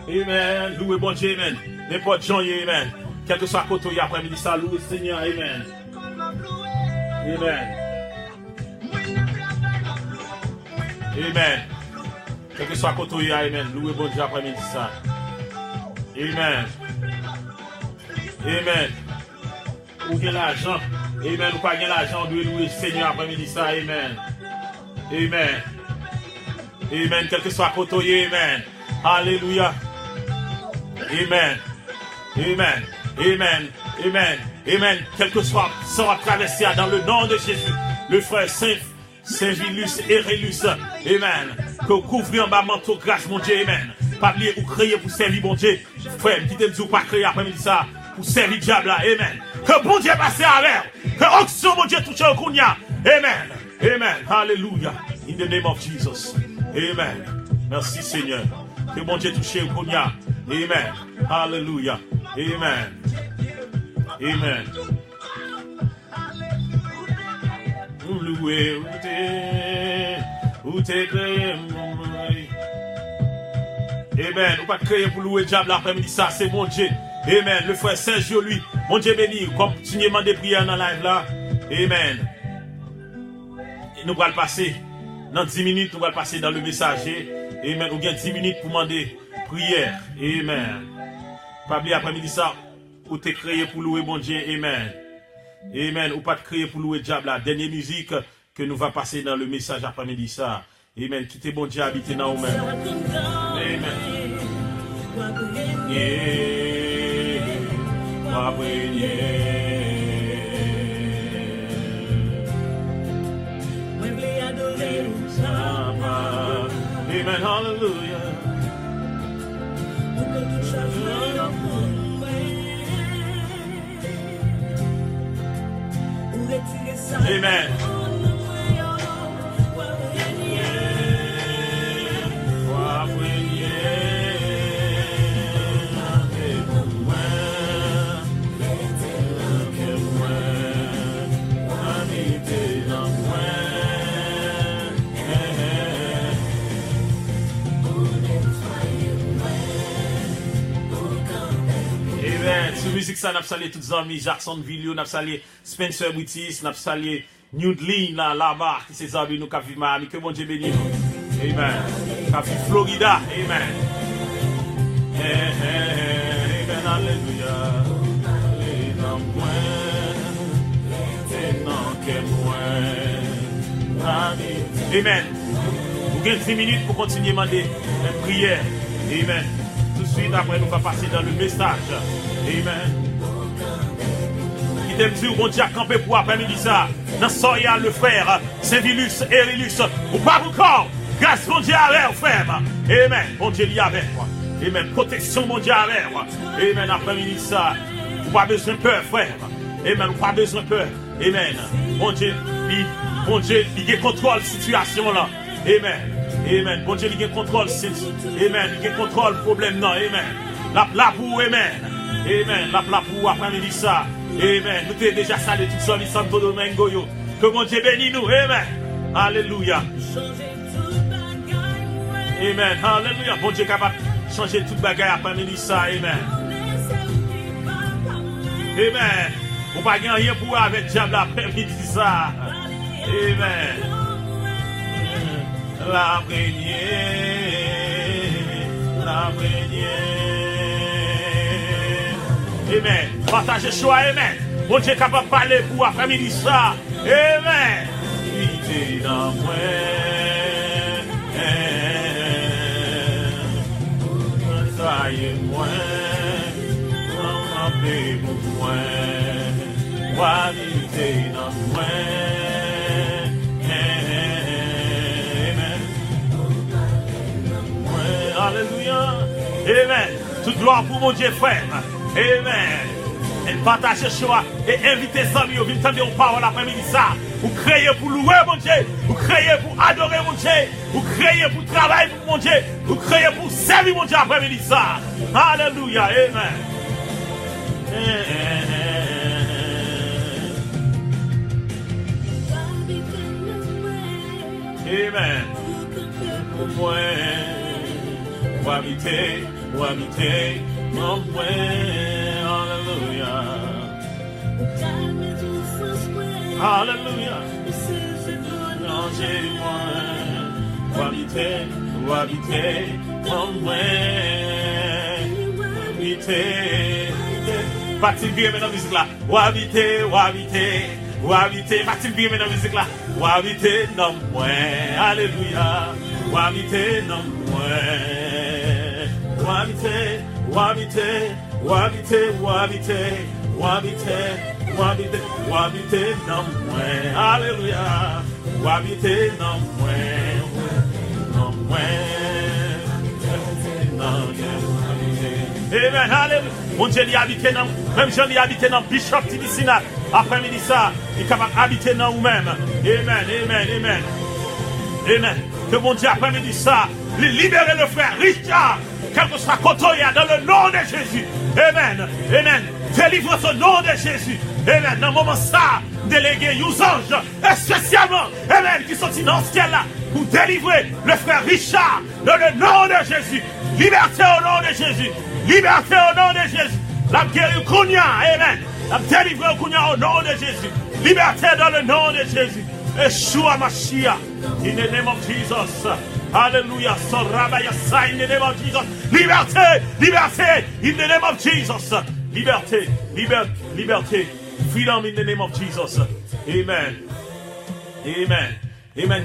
Amen. Louez bon Dieu, amen. N'importe Jean, amen. Quel que soit côté après-midi ça, louez Seigneur, amen. Amen. Amen. Quel que soit côté, amen. Louez bon Dieu après-midi ça. Amen. Amen. Ou gagne l'argent. Amen. Ou pas gagne l'argent, de louer Seigneur après-midi ça. Amen. Amen. Amen. Quel que soit côté, amen. Alléluia. Amen. Amen. Amen. Amen. Amen. Quel que soit ça va traverser dans le nom de Jésus. Le frère Saint-Vilus et Rélus. Amen. Que vous couvrez en bas manteau grâce, mon Dieu. Amen. Pas oublier ou créer pour servir, mon Dieu. Frère, qui te dit pas créer après-midi ça. Pour servir diable là. Amen. Que bon Dieu passe à l'air. Que onction, mon Dieu, touche au Kounia. Amen. Amen. Hallelujah. In the name of Jesus. Amen. Merci Seigneur. Que bon Dieu touche au Kounia. Amen. Hallelujah. Amen. Amen. Loué, où t'es créé, amen. Ou pas créer pour louer le diable l'après-midi, ça c'est mon Dieu. Amen. Le frère Sergio, lui, mon Dieu béni, continuellement des prières dans la live là. Amen. Et nous allons passer dans 10 minutes, nous allons passer dans le messager. Amen. Ou bien 10 minutes pour demander prière. Amen. Pas oublier après-midi ça, ou t'es créé pour louer mon Dieu. Amen. Amen. Ou pas créé pour louer le diable la dernière musique que nous va passer dans le message après-midi ça. Amen. Quittez bon Dieu habiter dans vous-même. Amen. Amen. Hallelujah. Amen. Sur musique ça, n'a pas salé tous les amis, Jackson Villio, n'a pas salé Spencer Witis, n'a pas salé Newdlin là-bas, qui c'est amis nous qui vivent Miami, que bon Dieu bénisse nous. Amen. Qui vivent Florida, amen. Amen, alléluia. Amen. Vous avez 10 minutes pour continuer à demander une prière. Amen. Tout de suite après, nous allons passer dans le message. Amen. Qui t'aime dire, bon Dieu, à camper pour après-midi ça. Dans Soya, le frère, Saint-Vilus et Rélus. Ou pas encore. Grâce, bon Dieu, avec frère. Amen. Bon Dieu, il y a avec moi. Amen. Protection, bon Dieu, avec moi. Amen. Après-midi ça. Ou pas besoin de peur, frère. Amen. Ou pas besoin de peur. Amen. Bon Dieu, il contrôle la situation là. Amen. Amen. Bon Dieu, il contrôle. Amen. Il contrôle le problème non. Amen. La pour, amen. Amen. La pour après-midi ça. Amen. Nous t'avons déjà salé tout ça, Santo Domingo. Que mon Dieu bénisse nous. Amen. Alléluia. Amen. Alléluia. Bon Dieu capable de changer toute bagaille après-midi ça. Amen. Amen. On va pas rien pour avec diable après-midi ça. Amen. La première. Amen. Partagez choix, amen. Bon Dieu capable de parler pour après-midi ça. Amen. Il est dans moi. Soyez-moi. Rappelez-moi. Qualité dans moi. Alléluia. Amen. Toute gloire pour mon Dieu frère. Amen. Et partagez choix et invitez les amis. Vous venez entendre une parole après-midi ça. Vous créez pour louer mon Dieu. Vous créez pour adorer mon Dieu. pour créer, pour travailler pour mon Dieu, pour créer, pour servir mon Dieu après-midi ça. Alléluia, amen. Amen. Moi, habiter, non moi, alléluia. Alléluia. Non, j'ai moi, habiter, non moi, habiter. Pas-il bien dans la musique là? Habiter. Pas-il bien dans la musique là? Habiter, non moi, alléluia. Habiter, non moi. Habiter, non moi, alléluia. Habiter, non moi, amen, alléluia. Mon Dieu, il habite dans, même Jean, il habite dans Bishop Tidissina. Après-midi, ça, il est capable d'habiter dans vous-même. Amen. Que mon Dieu, après-midi, ça, libérer le frère Richard, quel que soit côté, dans le nom de Jésus. Amen. Délivre ce nom de Jésus. Amen. Dans le moment, ça, déléguer aux anges, spécialement, amen, qui sont dans ce ciel là, pour délivrer le frère Richard, dans le nom de Jésus. Liberté au nom de Jésus. Liberté au nom de Jésus. La guérir au Kounia. Amen. La délivrer au Kounia au nom de Jésus. Liberté dans le nom de Jésus. Yeshua Mashiach. In the name of Jesus. Hallelujah. So Rabbi Yassa. In the name of Jesus. Liberté. In the name of Jesus. Liberté. Freedom in the name of Jesus. Amen.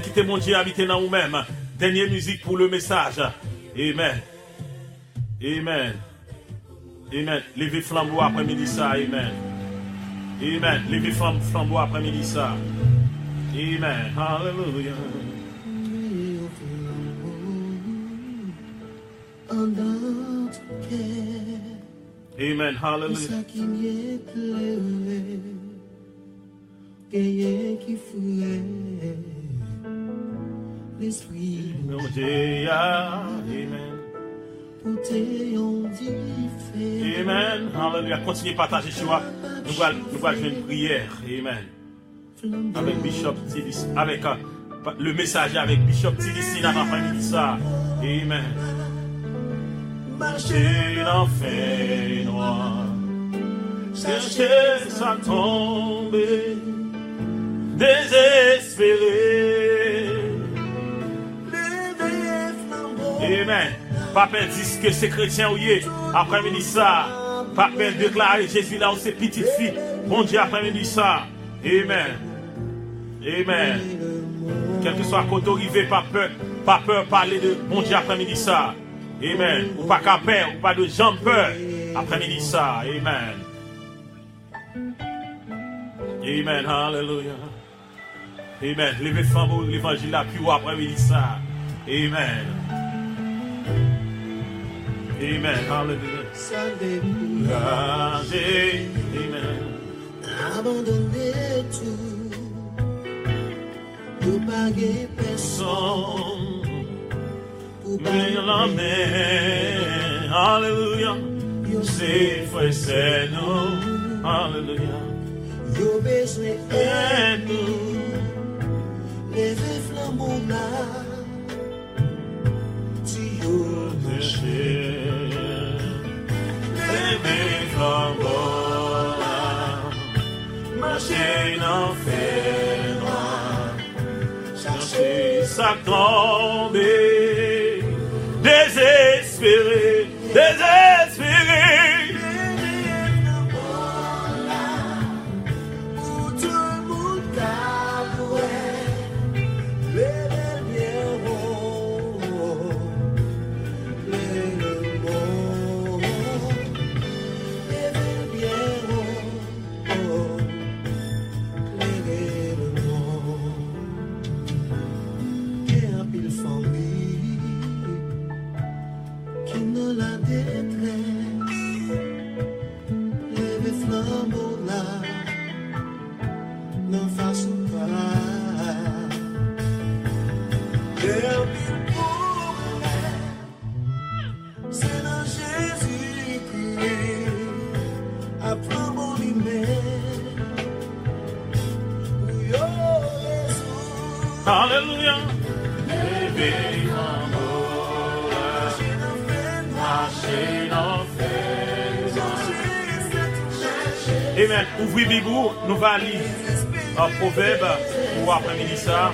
Quittez mon Dieu, habitez dans vous-même. Dernière musique pour le message. Amen. Levez flambeau après-midi ça. Amen. Levez flambeau après-midi ça. Amen. Hallelujah. Amen. Hallelujah. Amen. Amen. Hallelujah. Continuez à partager chez moi. Nous allons faire une prière. Amen. Avec Bishop Tidis. Avec le messager avec Bishop Tidis dans l'après-midi ça. Amen. Marcher dans fait noir. Chercher sa tombe. Désespéré. Amen. Papa dit que c'est chrétien ou yé. Après-midi ça. Papa déclare Jésus là où c'est petite fille. Bon Dieu après-midi ça. Amen. Quel que soit côté arrivé, pas peur parler de bon Dieu après-midi ça. Amen. Ou pas qu'à peur, ou pas de jambes peur. Après-midi ça. Amen. Hallelujah. Amen. Levez flambeau l'évangile là, puis après-midi ça. Amen. Hallelujah. Amen. Abandonner tout, ne paguer personne, mais la main, Alléluia, c'est frère, c'est nous, Alléluia, yo besoin et nous, lever flambeau là, si yo péché, lever flambeau là, marcher dans fait noir, chercher sa tombe, désespéré. There'll be Amen. Ouvrez Bible, nous va lire un proverbe pour après-midi ça.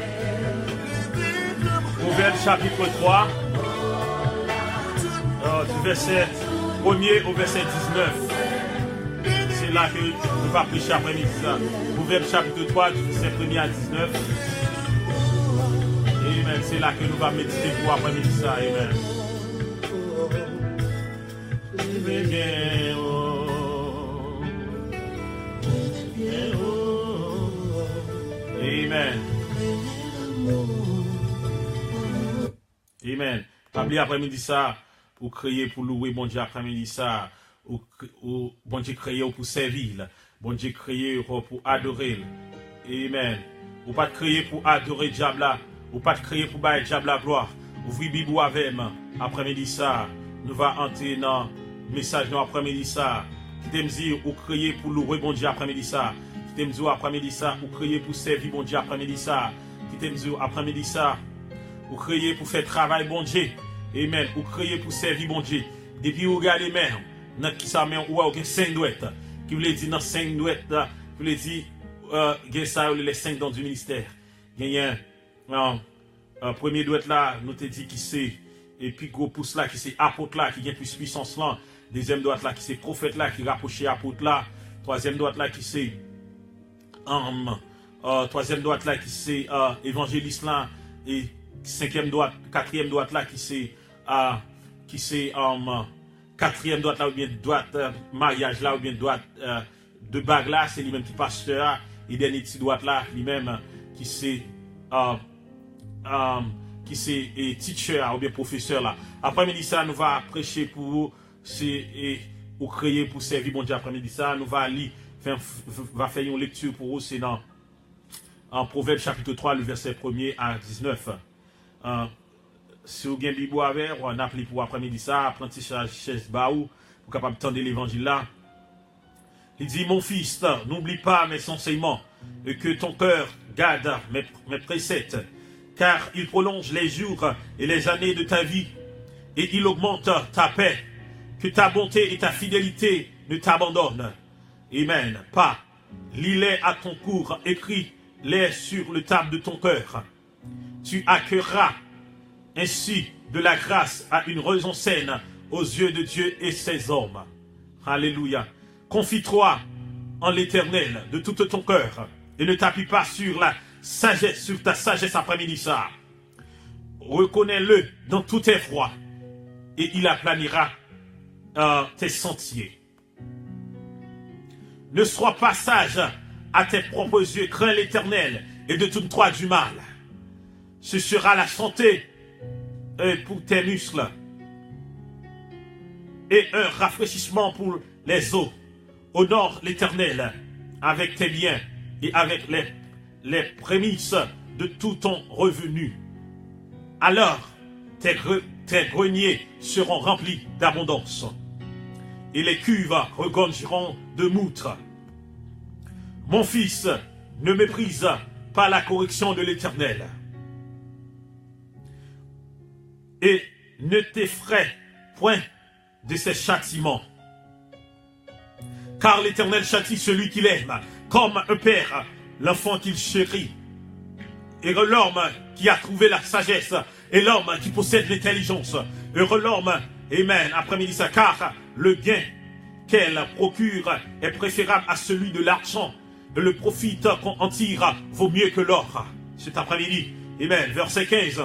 Proverbe chapitre 3, du verset 1er au verset 19. C'est là que nous va prêcher après-midi ça. Proverbe chapitre 3, du verset 1er à 19. Amen. C'est là que nous va méditer pour après-midi ça. Amen. Amen. Amen. Pas après-midi ça, pour crier, pour louer bon Dieu après-midi ça, ou bon Dieu crier pour servir, bon Dieu crier pour adorer. Amen. Ou pas de crier pour adorer diable là, ou pas de crier pour bailler diable la gloire. Ouvrez Bible avec moi après-midi ça, nous va entrer dans message dans après-midi ça. Qui t'aime dire ou crier pour louer bon Dieu après-midi ça. Qui t'aime dire après-midi ça, ou crier pour servir bon Dieu après-midi ça. Qui t'aime dire après-midi ça, ou crier pour faire travail bon Dieu. Amen. Ou crier pour servir bon Dieu. Depuis vous regardez même, dans qui ça met ou aucun 5 douettes. Qui voulait dire dans 5 douettes, qui voulait dire ça les 5 dans du ministère. Il y a un premier douette là, nous te dit qui c'est, et puis gros pouce là qui c'est apôtre là, qui a plus puissance là. Deuxième droite là qui c'est prophète là, qui rapproche apôtre là. Troisième droite là qui c'est troisième droite là qui c'est évangéliste là. Et cinquième droite, quatrième droite là qui c'est quatrième droite là ou bien droite mariage là ou bien droite de bague là, c'est lui-même qui pasteur. Et dernier petit droite là, lui-même qui c'est teacher ou bien professeur là. Après-midi ça, nous va prêcher pour vous, ou créer pour servir bon Dieu. Après-midi ça, nous va lire, va faire une lecture pour vous, c'est dans Proverbe chapitre 3, le verset 1er à 19. Si vous avez une Bible avec, on a appelé pour après-midi ça, apprentissage chaise baou, pour capable tendre l'évangile là. Il dit, mon fils, n'oublie pas mes enseignements, et que ton cœur garde mes préceptes, car il prolonge les jours et les années de ta vie, et il augmente ta paix, que ta bonté et ta fidélité ne t'abandonnent. Amen. Pas. Lis-les à ton cours, écris-les sur le table de ton cœur. Tu accueilleras ainsi de la grâce à une raison saine aux yeux de Dieu et ses hommes. Alléluia. Confie-toi en l'Éternel de tout ton cœur et ne t'appuie pas sur ta sagesse après-midi ça. Reconnais-le dans tous tes voies et il aplanira tes sentiers. Ne sois pas sage à tes propres yeux, crains l'Éternel et de toute toi du mal. Ce sera la santé pour tes muscles et un rafraîchissement pour les os. Honore l'Éternel avec tes biens et avec les prémices de tout ton revenu. Alors, tes greniers seront remplis d'abondance et les cuves regorgeront de moutres. Mon fils, ne méprise pas la correction de l'Éternel et ne t'effraie point de ses châtiments. Car l'Éternel châtie celui qu'il aime, comme un père, l'enfant qu'il chérit. Et l'homme qui a trouvé la sagesse, et l'homme qui possède l'intelligence. Heureux l'homme, amen, après-midi ça, car le gain qu'elle procure est préférable à celui de l'argent. Et le profit qu'on en tire vaut mieux que l'or. Cet après-midi, amen, verset 15.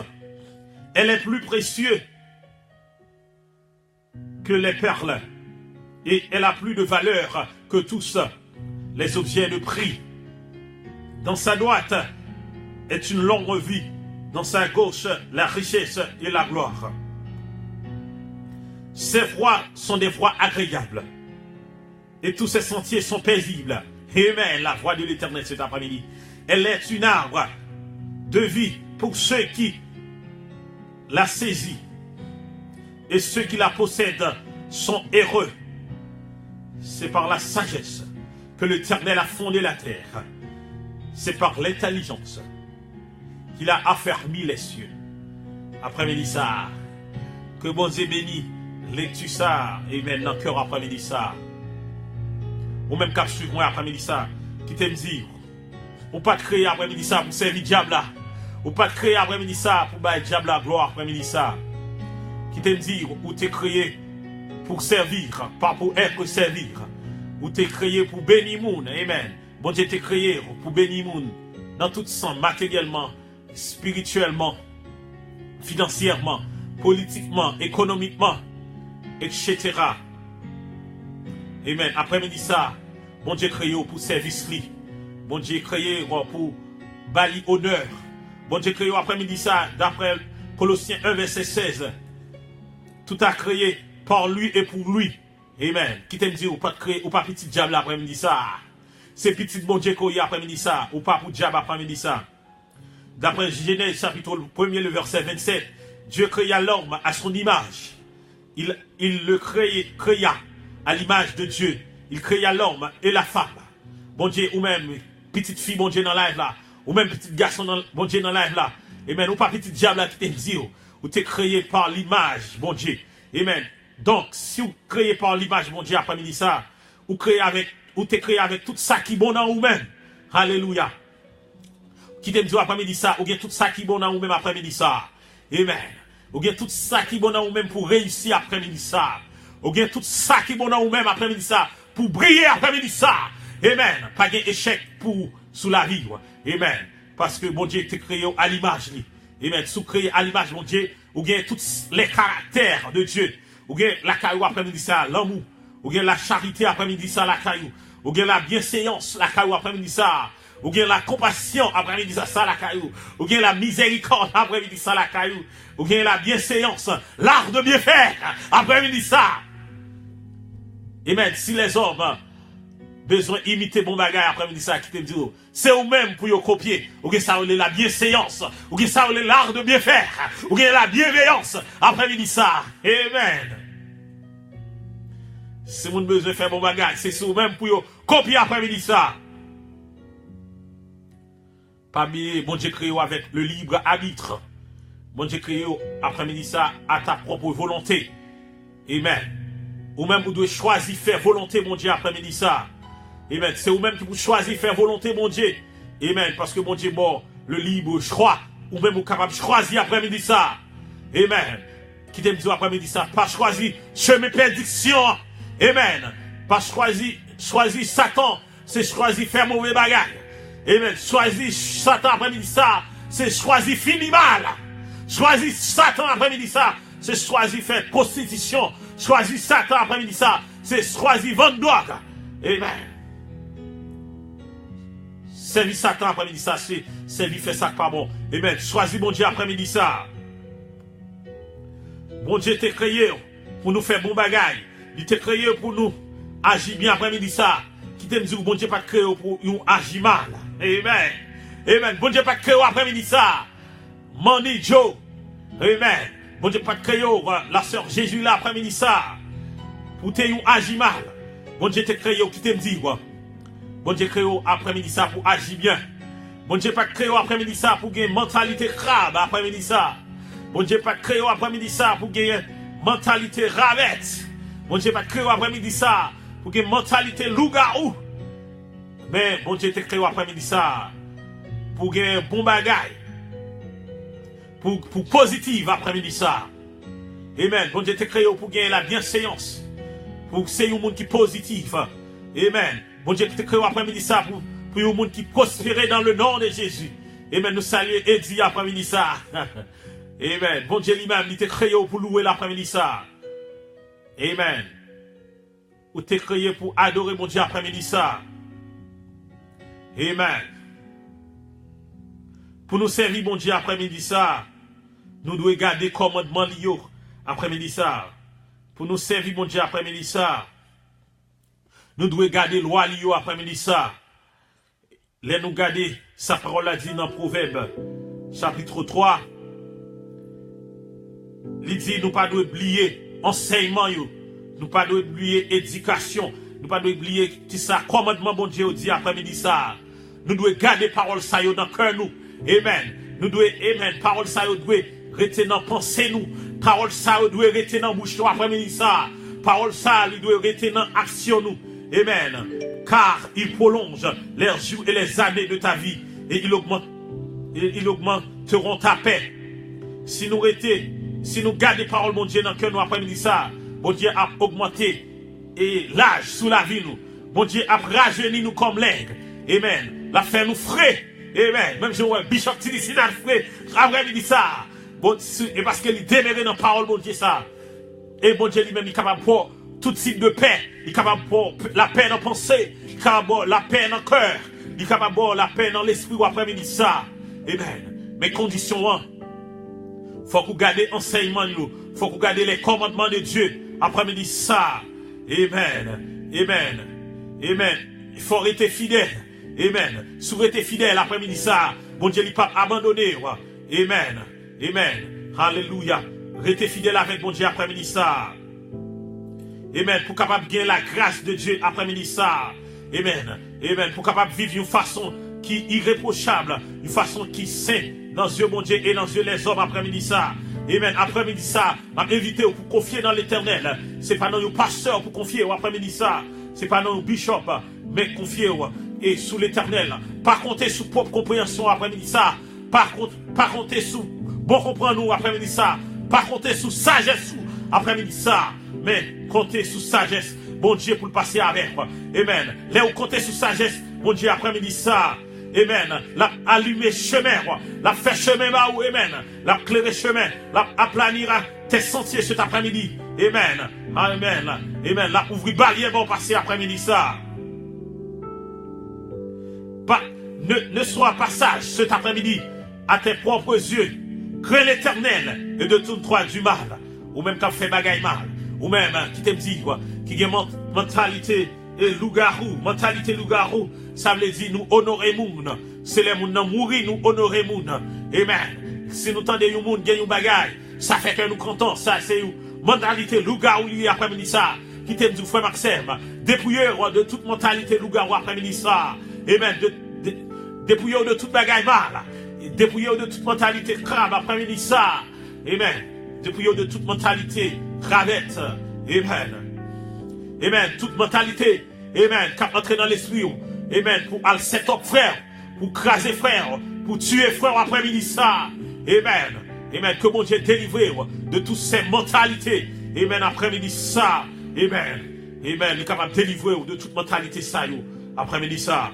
Elle est plus précieuse que les perles. Et elle a plus de valeur que tous les objets de prix. Dans sa droite est une longue vie. Dans sa gauche, la richesse et la gloire. Ses voies sont des voies agréables. Et tous ses sentiers sont paisibles. Amen, la voix de l'Éternel cet après-midi. Elle est une arbre de vie pour ceux qui la saisissent. Et ceux qui la possèdent sont heureux. C'est par la sagesse que l'Éternel a fondé la terre. C'est par l'intelligence qu'il a affermi les cieux. Après-midi ça, que bon Dieu bénit, lecture ça, et maintenant cœur après-midi ça. ou même cap suivre moi après-midi ça, qui t'aime dire, ou pas te créer après-midi ça pour servir diable là, ou pas te créer après-midi ça pour bailler diable la gloire après-midi ça, qui t'aime dire, ou t'es créé pour servir, pas pour être servir, ou t'es créé pour bénir moun, amen. Bon Dieu t'es créé pour bénir moun, dans tout sens, matériellement, spirituellement, financièrement, politiquement, économiquement, etc. Amen. Après-midi ça, bon Dieu créé pour service li. Bon Dieu créé pour bali honneur. Bon Dieu créé après-midi ça, d'après Colossiens 1 verset 16. Tout a créé par lui et pour lui. Amen. Qui t'aime dire ou pas créé ou pas petit diable après-midi ça. C'est petit bon Dieu créé après-midi ça ou pas pour diable après-midi ça. D'après Genèse chapitre 1er le verset 27, Dieu créa l'homme à son image. Il le créa à l'image de Dieu. Il créa l'homme et la femme. Bon Dieu, ou même petite fille, bon Dieu dans la live là. Ou même petit garçon, bon Dieu dans la live là. Amen. Ou pas petit diable là qui t'aime dire. Ou t'es créé par l'image, bon Dieu. Amen. Donc, si vous créez par l'image, bon Dieu, après-midi ça, ou t'es créé avec tout ça qui est bon dans vous-même. Alléluia. Qui t'aime dire après-midi ça, ou bien tout ça qui est bon dans vous-même après-midi ça. Amen. Ou bien tout ça qui est bon dans vous-même pour réussir après-midi ça. Ou bien tout ça qui est bon dans vous-même après-midi ça, pour briller après-midi ça. Amen. Pas d'échec pour sous la vie. Amen. Parce que bon Dieu t'es créé à l'image. Amen. Sous créé à l'image, mon Dieu, ou bien tous les caractères de Dieu. Ou bien la caillou après-midi ça, l'amour. Ou bien la charité après-midi ça, la caillou. Ou bien la bienséance, la caillou après-midi ça. Ou bien la compassion après-midi ça, la caillou. Ou bien la miséricorde après-midi ça, la caillou. Ou bien la bienséance, l'art de bien faire après-midi ça. Amen. Si les hommes besoin d'imiter bon bagage après-midi ça, qui te dit, c'est eux-mêmes pour y copier. Ou bien ça, la bienséance. Ou bien ça, l'art de bien faire. Ou bien la bienveillance après-midi ça. Amen. Si vous avez besoin de faire bon bagage, c'est eux-mêmes pour y copier après-midi ça. Parmi bon Dieu créé avec le libre arbitre. Bon Dieu créé après-midi ça à ta propre volonté. Amen. Ou même vous devez choisir faire volonté, mon Dieu, après-midi ça. Amen. C'est vous-même qui vous choisissez faire volonté, mon Dieu. Amen. Parce que mon Dieu, bon, le libre choix, ou même vous capable de choisir après-midi ça. Amen. Qui t'aime dire après-midi ça. Pas choisir chemin perdition. Amen. Pas choisir Satan. C'est choisir faire mauvais bagage. Amen. Choisir Satan après-midi ça. C'est choisir finir mal. Choisir Satan après-midi ça. C'est choisir faire prostitution. Choisir Satan après-midi ça. C'est choisir vendre drogue. Amen. Servir Satan après-midi ça. C'est servir faire ça pas bon. Amen. Choisir bon Dieu après-midi ça. Bon Dieu t'es créé pour nous faire bon bagaille. Il t'est créé pour nous agir bien après-midi ça. Qui t'aime dire bon Dieu pas créé pour nous agir mal. Amen. Amen. Bon Dieu pas créé après-midi ça. Mani Joe. Amen. Bon Dieu pas créé la sœur Jésus là après-midi ça. Pour te agir mal. Bon Dieu t'es créé qui t'aime dire. Bon Dieu créé après-midi ça pour agir bien. Bon Dieu pas créé après-midi ça pour gagner mentalité crabe après-midi ça. Bon Dieu pas créé après-midi ça pour gagner mentalité ravette. Bon Dieu pas créé après-midi ça pour gagner mentalité loup-garou. Mais bon Dieu t'es créé après-midi ça pour gagner bon bagaille. Pour positive après-midi ça. Amen. Bon Dieu t'es créé pour gagner la bienséance. Pour que c'est un monde qui est positif. Amen. Bon Dieu t'es créé après-midi ça pour un monde qui prospère dans le nom de Jésus. Amen. Nous saluons Eddie après-midi ça. Amen. Bon Dieu lui-même, il t'est créé pour louer l'après-midi ça. Amen. Ou t'es créé pour adorer mon Dieu après-midi ça. Amen. Pour nous servir mon Dieu après-midi ça, nous devons garder commandement lié après-midi ça. Pour nous servir mon Dieu après-midi ça, nous devons garder loi lié après-midi ça. Les nous garder sa parole a dit dans Proverbe chapitre 3. Il dit nous pas devons oublier enseignement yo. Nous pas devons oublier éducation. Nous pas devons oublier qui ça commandement bon Dieu dit après-midi ça. Nous devons garder parole ça yo dans cœur nous. Amen. Nous devons amen parole ça yo doit rester dans pensée nous. Parole ça yo doit rester dans bouche nous après-midi ça. Parole ça lui doit rester dans action nous. Amen. Car il prolonge les jours et les années de ta vie. Et ils augmenteront ta paix. Si nous gardons les paroles, mon Dieu, dans le cœur, nous après-midi ça, mon Dieu a augmenté et l'âge sous la vie, nous. Mon Dieu a rajeuni nous comme l'aigle. Amen. La fait nous frais. Amen. Même si on Bishop Tidisi n'a frais, après-midi ça. Bon, et parce qu'il est demeuré dans la parole, mon Dieu, ça. Et mon Dieu lui-même, il est capable pour tout type de paix. Il est capable pour la paix dans la pensée. Il est capable pour la paix dans le cœur. Il est capable pour la paix dans l'esprit après-midi ça. Amen. Mais conditions, faut que vous gardez l'enseignement de nous. Faut que vous gardez les commandements de Dieu. Après-midi ça. Amen. Amen. Amen. Il faut rester fidèle. Amen. Si vous restez fidèle après-midi ça, bon Dieu, il ne pas abandonner. Amen. Amen. Alléluia. Restez fidèle avec mon Dieu après-midi ça. Amen. Pour capable gagner la grâce de Dieu après-midi ça. Amen. Amen. Pour capable vivre une façon qui est irréprochable. Une façon qui est sainte dans les yeux mon Dieu et dans les yeux les hommes après-midi ça. Amen. Après-midi ça, m'a invité pour confier dans l'éternel. C'est pas dans nos pasteurs pour confier après-midi ça. C'est pas dans nos bishops, mais confier et sous l'éternel. Pas compter sous propre compréhension après-midi ça. Pas compter sous bon comprendre nous après-midi ça. Pas compter sous sagesse après-midi ça. Mais compter sous sagesse, bon Dieu, pour le passer avec. Amen. Là où compter sous sagesse, bon Dieu, après-midi ça. Amen. La allumer chemin, la faire chemin là où, amen. La clairer chemin, la aplanir tes sentiers cet après-midi. Amen. Amen. Amen. La ouvrir barrière pour passer après-midi ça. Ne sois pas sage cet après-midi à tes propres yeux. Crains l'éternel et de toute toi du mal. Ou même quand fait bagaille mal. Ou même qui te dit quoi, qui a mentalité loup-garou, ça veut dire nous honorer moun. C'est les moun qui mourir, nous honorer moun. Amen. Si nous tendons un moun gagne un bagaille, ça fait que nous comptons. Ça c'est une mentalité loup-garou liée après-midi ça. Qui te dit frère Maxime, dépouiller de toute mentalité loup-garou après-midi ça. Amen. Dépouiller de toute bagaille mal. Dépouiller de toute mentalité crabe après-midi ça. Amen. Dépouiller de toute mentalité cravette. Amen. Amen. Toute mentalité. Amen. Qui entre dans l'esprit. Amen. Pour aller set-up frère. Pour craser frère. Pour tuer frère après-midi ça. Amen. Amen. Que mon Dieu délivre de toutes ces mentalités. Amen. Après-midi ça. Amen. Amen. Il est capable de délivrer de toute mentalité ça. Après-midi ça.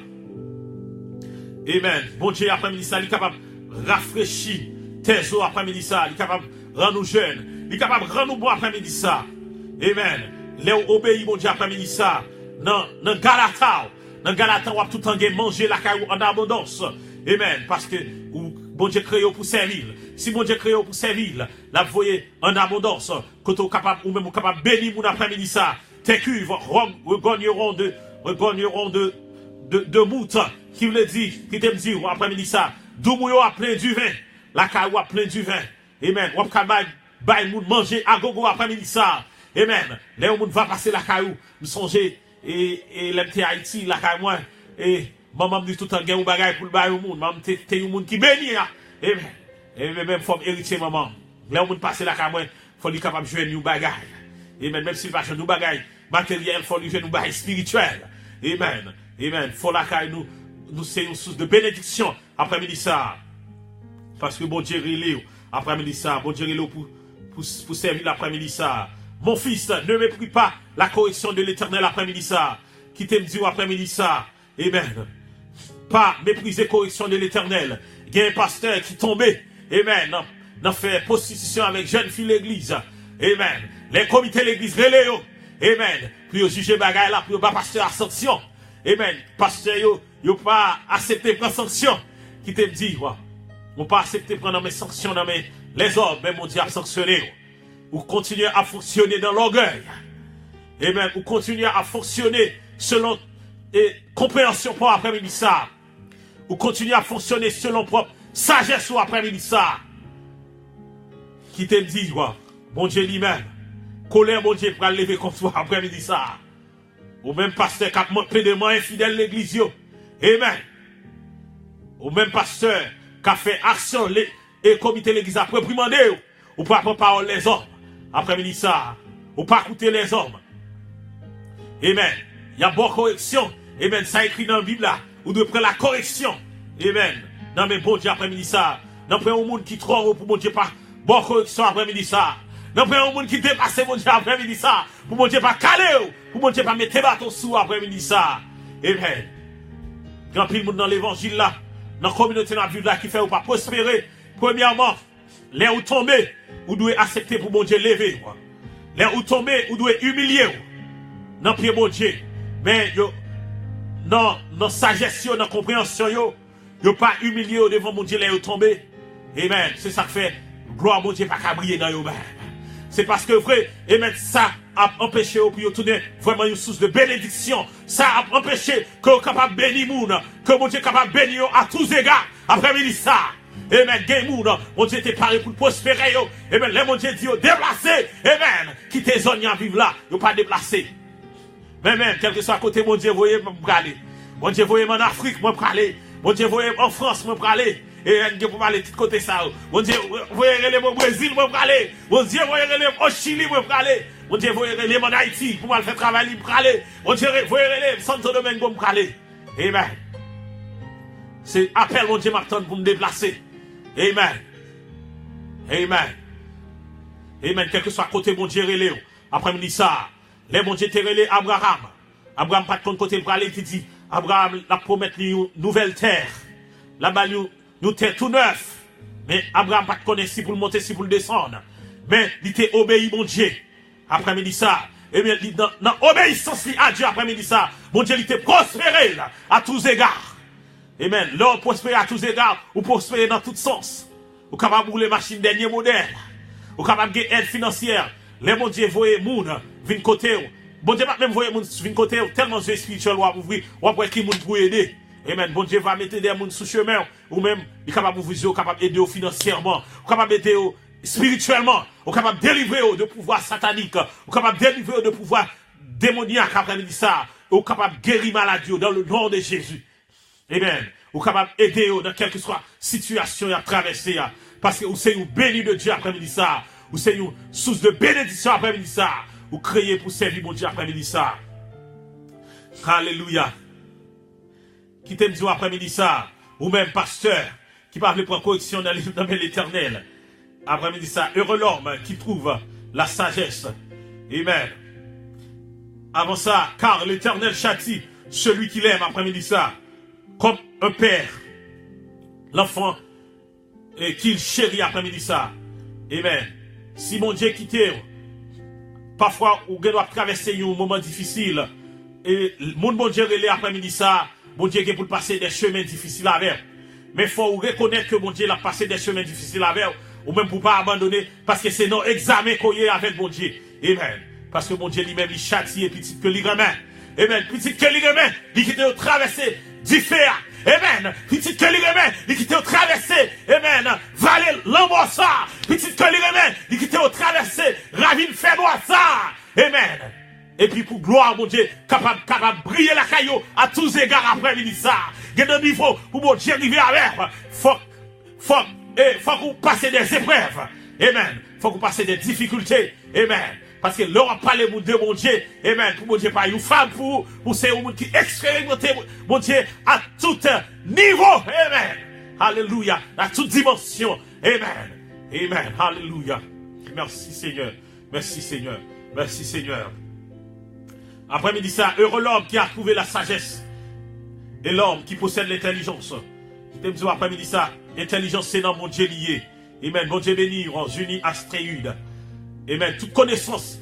Amen. Bon Dieu après-midi ça. Il est capable de rafraîchir tes eaux après-midi ça. Il est capable de rendre nous jeunes. Il est capable de rendre nous bons après-midi ça. Amen. Les obéis, mon Dieu, après-midi ça. Dans Galata, on va tout le temps manger la caillou en abondance. Amen. Parce que, bon Dieu créé pour servir. Si bon Dieu créé pour servir, là, vous voyez, en abondance, quand on capable, ou même capable de bénir mon après-midi ça, tes cuves regagneront de moutes, qui vous le dit, qui t'aime dire, après-midi ça, d'où a plein du vin, la caillou a plein du vin. Amen. On va manger à gogo après-midi ça. Amen. Là où on va passer la caillou, nous songer et l'MT Haïti, la caillou moi, et maman me dit tout le temps, il y a un bagage pour le bail au monde. Maman, t'es un monde qui bénit. Amen. Et même forme héritier, maman. Là où on passe la caillou, il faut lui capable de jouer un bagage. Amen. Même s'il va jouer un bagage matériel, il faut lui jouer un bagage spirituel. Amen. Amen. Faut la caillou, nous c'est une source de bénédiction après-midi ça. Parce que bon Dieu relève après-midi ça. Bon Dieu relève pour servir l'après-midi ça. Mon fils, ne méprise pas la correction de l'éternel après-midi ça. Qui t'aime dire après-midi ça. Amen. Pas mépriser la correction de l'éternel. Il y a un pasteur qui tombait. Amen. N'a fait prostitution avec jeune fille l'église. Amen. Les comités de l'église relèvent. Amen. Puis juger bagaille là, puis pas pasteur à sanction. Amen. Pasteur yo pas accepté prendre sanction. Qui t'aime dire, on pas accepté prendre mes sanctions dans les hommes, mais mon Dieu a sanctionné. Ou continuer à fonctionner dans l'orgueil. Amen. Ou continuer à fonctionner selon compréhension pour après-midi ça. Ou continuer à fonctionner selon propre sagesse ou après-midi ça. Qui te dit, bon Dieu lui-même, colère mon Dieu pour lever contre toi après-midi ça. Ou même pasteur qui a montré de moi infidèle l'église. Amen. Ou même pasteur qui a fait action et comité l'église après primandé. Ou pas prendre parole les hommes. Après-midi ça. Ou pas écouter les hommes. Amen. Il y a bonne correction. Amen. Ça écrit dans la Bible là. Ou de prendre la correction. Amen. Non mais bon Dieu après-midi ça. Non prend un monde qui trop pour bon Dieu pas. Bonne correction après-midi ça. Non prend un monde qui dépasse bon Dieu après-midi ça. Pour bon Dieu pas caler. Pour bon Dieu pas mettre bâton sous après-midi ça. Amen. Grand pile monde dans l'évangile là. Dans la communauté dans la vie là qui fait ou pas prospérer. Premièrement, les où tomber, ou doit accepter pour bon Dieu lever. Les où tomber, ou doit humilier. Dans pied bon Dieu. Mais yo dans sagesse, dans compréhension, yo pas humilié devant mon Dieu, là, yo tombé. Amen. C'est ça que fait, gloire mon Dieu, pas qu'à briller dans yo même. C'est parce que vrai, amen, ça a empêché pour yo tourner vraiment une source de bénédiction. Ça a empêché que vous capable bénir moun, que mon Dieu capable bénir à tous égards. Après-midi ça. Amen. Gen moun, mon Dieu était paré pour prospérer yo. Amen. Les mon Dieu dit yo déplacé. Amen. Quittez zone à vivre là, yo pas déplacé. Mais même, quel que soit à côté, mon Dieu, voyez, moi, aller. Mon Dieu, voyez, en Afrique, moi, aller. Mon Dieu, voyez, en France, moi, aller. Et Dieu, pour aller, tout côté ça. Mon Dieu, voyez, au Brésil, moi, aller. Mon Dieu, voyez, au Chili, moi, aller. Mon Dieu, voyez, en Haïti, pour moi, faire travail, pour aller. Mon Dieu, voyez, Santo Domingo, pour aller. Amen. C'est appel, mon Dieu, m'attend pour me déplacer. Amen. Amen. Amen. Quel que soit à côté, mon Dieu, relève. Après-midi, ça. Les bon Dieu te relé Abraham. Abraham pas de ton côté pour aller, il dit, Abraham la promettre une nouvelle terre. Là-bas, nous terre tout neuf. Mais Abraham pas de connaître si pour le monter, si pour le descendre. Mais il t'a obéi, mon Dieu. Après-midi ça. Et bien, dans obéissance à Dieu, après-midi ça, mon Dieu, il t'a prospéré là, à tous égards. Amen. L'homme prospéré à tous égards, ou prospéré dans tous sens. Ou capable de rouler machine dernier modèle. Ou capable de aide financière. Les mon Dieu, voyez, moun, vin côté. Bon Dieu, même voyez, moun, vin côté, tellement de spirituel, ou ouvrir, ou après qui moun pour aider. Amen. Bon Dieu va mettre des moun sous chemin, ou même, il est capable de vous capable d'aider financièrement, ou capable d'aider spirituellement, ou capable de délivrer de pouvoir satanique, ou capable de délivrer de pouvoir démoniaque, après-midi ça, ou capable de guérir maladie dans le nom de Jésus. Amen. Ou capable d'aider dans quelle que soit situation à traverser, parce que vous êtes béni de Dieu après-midi ça. Ou c'est une source de bénédiction après-midi ça. Ou créer pour servir mon Dieu après-midi ça. Alléluia. Qui t'aime dire après-midi ça. Ou même pasteur. Qui parle pour correction dans l'éternel. Après-midi ça. Heureux l'homme qui trouve la sagesse. Amen. Avant ça. Car l'éternel châtie celui qui l'aime après-midi ça. Comme un père. L'enfant qu'il chérit après-midi ça. Amen. Si mon Dieu quitte, parfois, vous devez traverser un moment difficile. Et mon Dieu relève après-midi ça, mon Dieu est pour passer des chemins difficiles avec. Mais il faut reconnaître que mon Dieu a passé des chemins difficiles avec, ou même pour ne pas abandonner, parce que c'est nos examens qu'on y a avec mon Dieu. Amen. Parce que mon Dieu lui-même, il châtie petit que l'il remet. Amen. Petit que l'il remet, il quitte au traverser du fer. Amen. Petit que l'il remet, il quitte au traverser. Amen. Valer l'embossa. Petit que l'il remet, il quitte au traverser. Ravine fénois ça. Amen. Et puis pour gloire, mon Dieu, capable de briller la caillou à tous égards après-midi ça. Il y a un niveau pour mon Dieu arriver avec. Faut que vous passez des épreuves. Amen. Faut que vous passez des difficultés. Amen. Parce que l'on a parlé de mon Dieu. Amen. Pour mon Dieu, pas une femme pour c'est un monde qui expérimente mon Dieu à tout niveau. Amen. Alléluia. À toute dimension. Amen. Amen. Alléluia. Merci Seigneur. Merci Seigneur. Merci Seigneur. Après-midi ça, heureux l'homme qui a trouvé la sagesse. Et l'homme qui possède l'intelligence. Après-midi ça, l'intelligence c'est dans mon Dieu lié. Amen. Bon Dieu béni, en unis astréude. Amen. Toute connaissance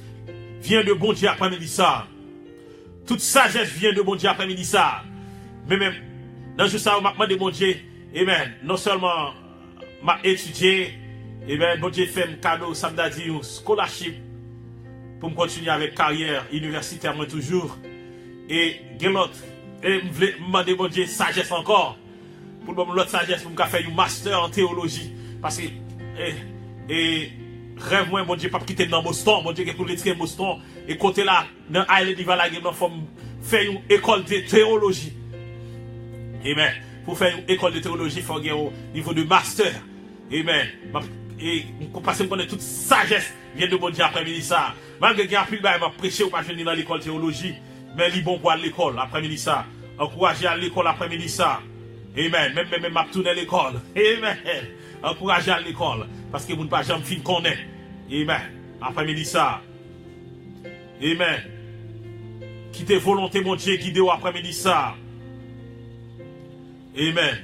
vient de bon Dieu après-midi ça. Toute sagesse vient de bon Dieu après-midi ça. Mais même, dans ce ça, on m'a demandé mon Dieu. Amen. Non seulement m'a étudié. Amen. Bon Dieu fait un cadeau, ça m'a dit un scholarship. Pour me continuer avec carrière universitaire, moi toujours. Et l'autre, et je voulais demander mon Dieu sagesse encore. Pour l'autre sagesse, pour me faire un master en théologie. Parce que, rêve moi, mon Dieu, pas quitter dans Boston, mon Dieu, qui pour l'étiquette Boston, et côté là, dans Island Valley, il faut faire une école de théologie. Amen. Pour faire une école de théologie, il faut avoir au niveau de master. Amen. Et parce qu'on connaît toute sagesse vient de mon Dieu après-midi ça. Malgré qu'il y a plus de m'a prêché ou pas venir dans l'école de théologie. mais li bon pour aller à l'école après-midi ça. Encouragez à l'école après-midi ça. Amen. Même m'a tourné à l'école. Amen. Encouragez à l'école. Parce que vous ne pas jamais fin connaître. Amen. Après-midi ça. Amen. Quittez volonté, mon Dieu, guidez après-midi ça. Amen.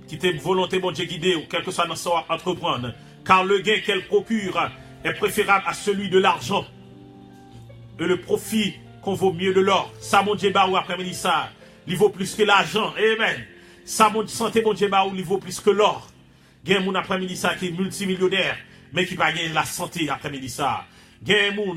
Quittez volonté, mon Dieu, guidez ou quel que soit notre sort à entreprendre. Car le gain qu'elle procure est préférable à celui de l'argent. Et le profit qu'on vaut mieux de l'or. Ça, mon Dieu, ou après-midi ça. Il vaut plus que l'argent. Amen. Ça, mon santé, mon Dieu, il vaut plus que l'or. Gain mon après-midi ça qui est multimillionnaire, mais qui va gagner la santé après-midi ça. Gain mon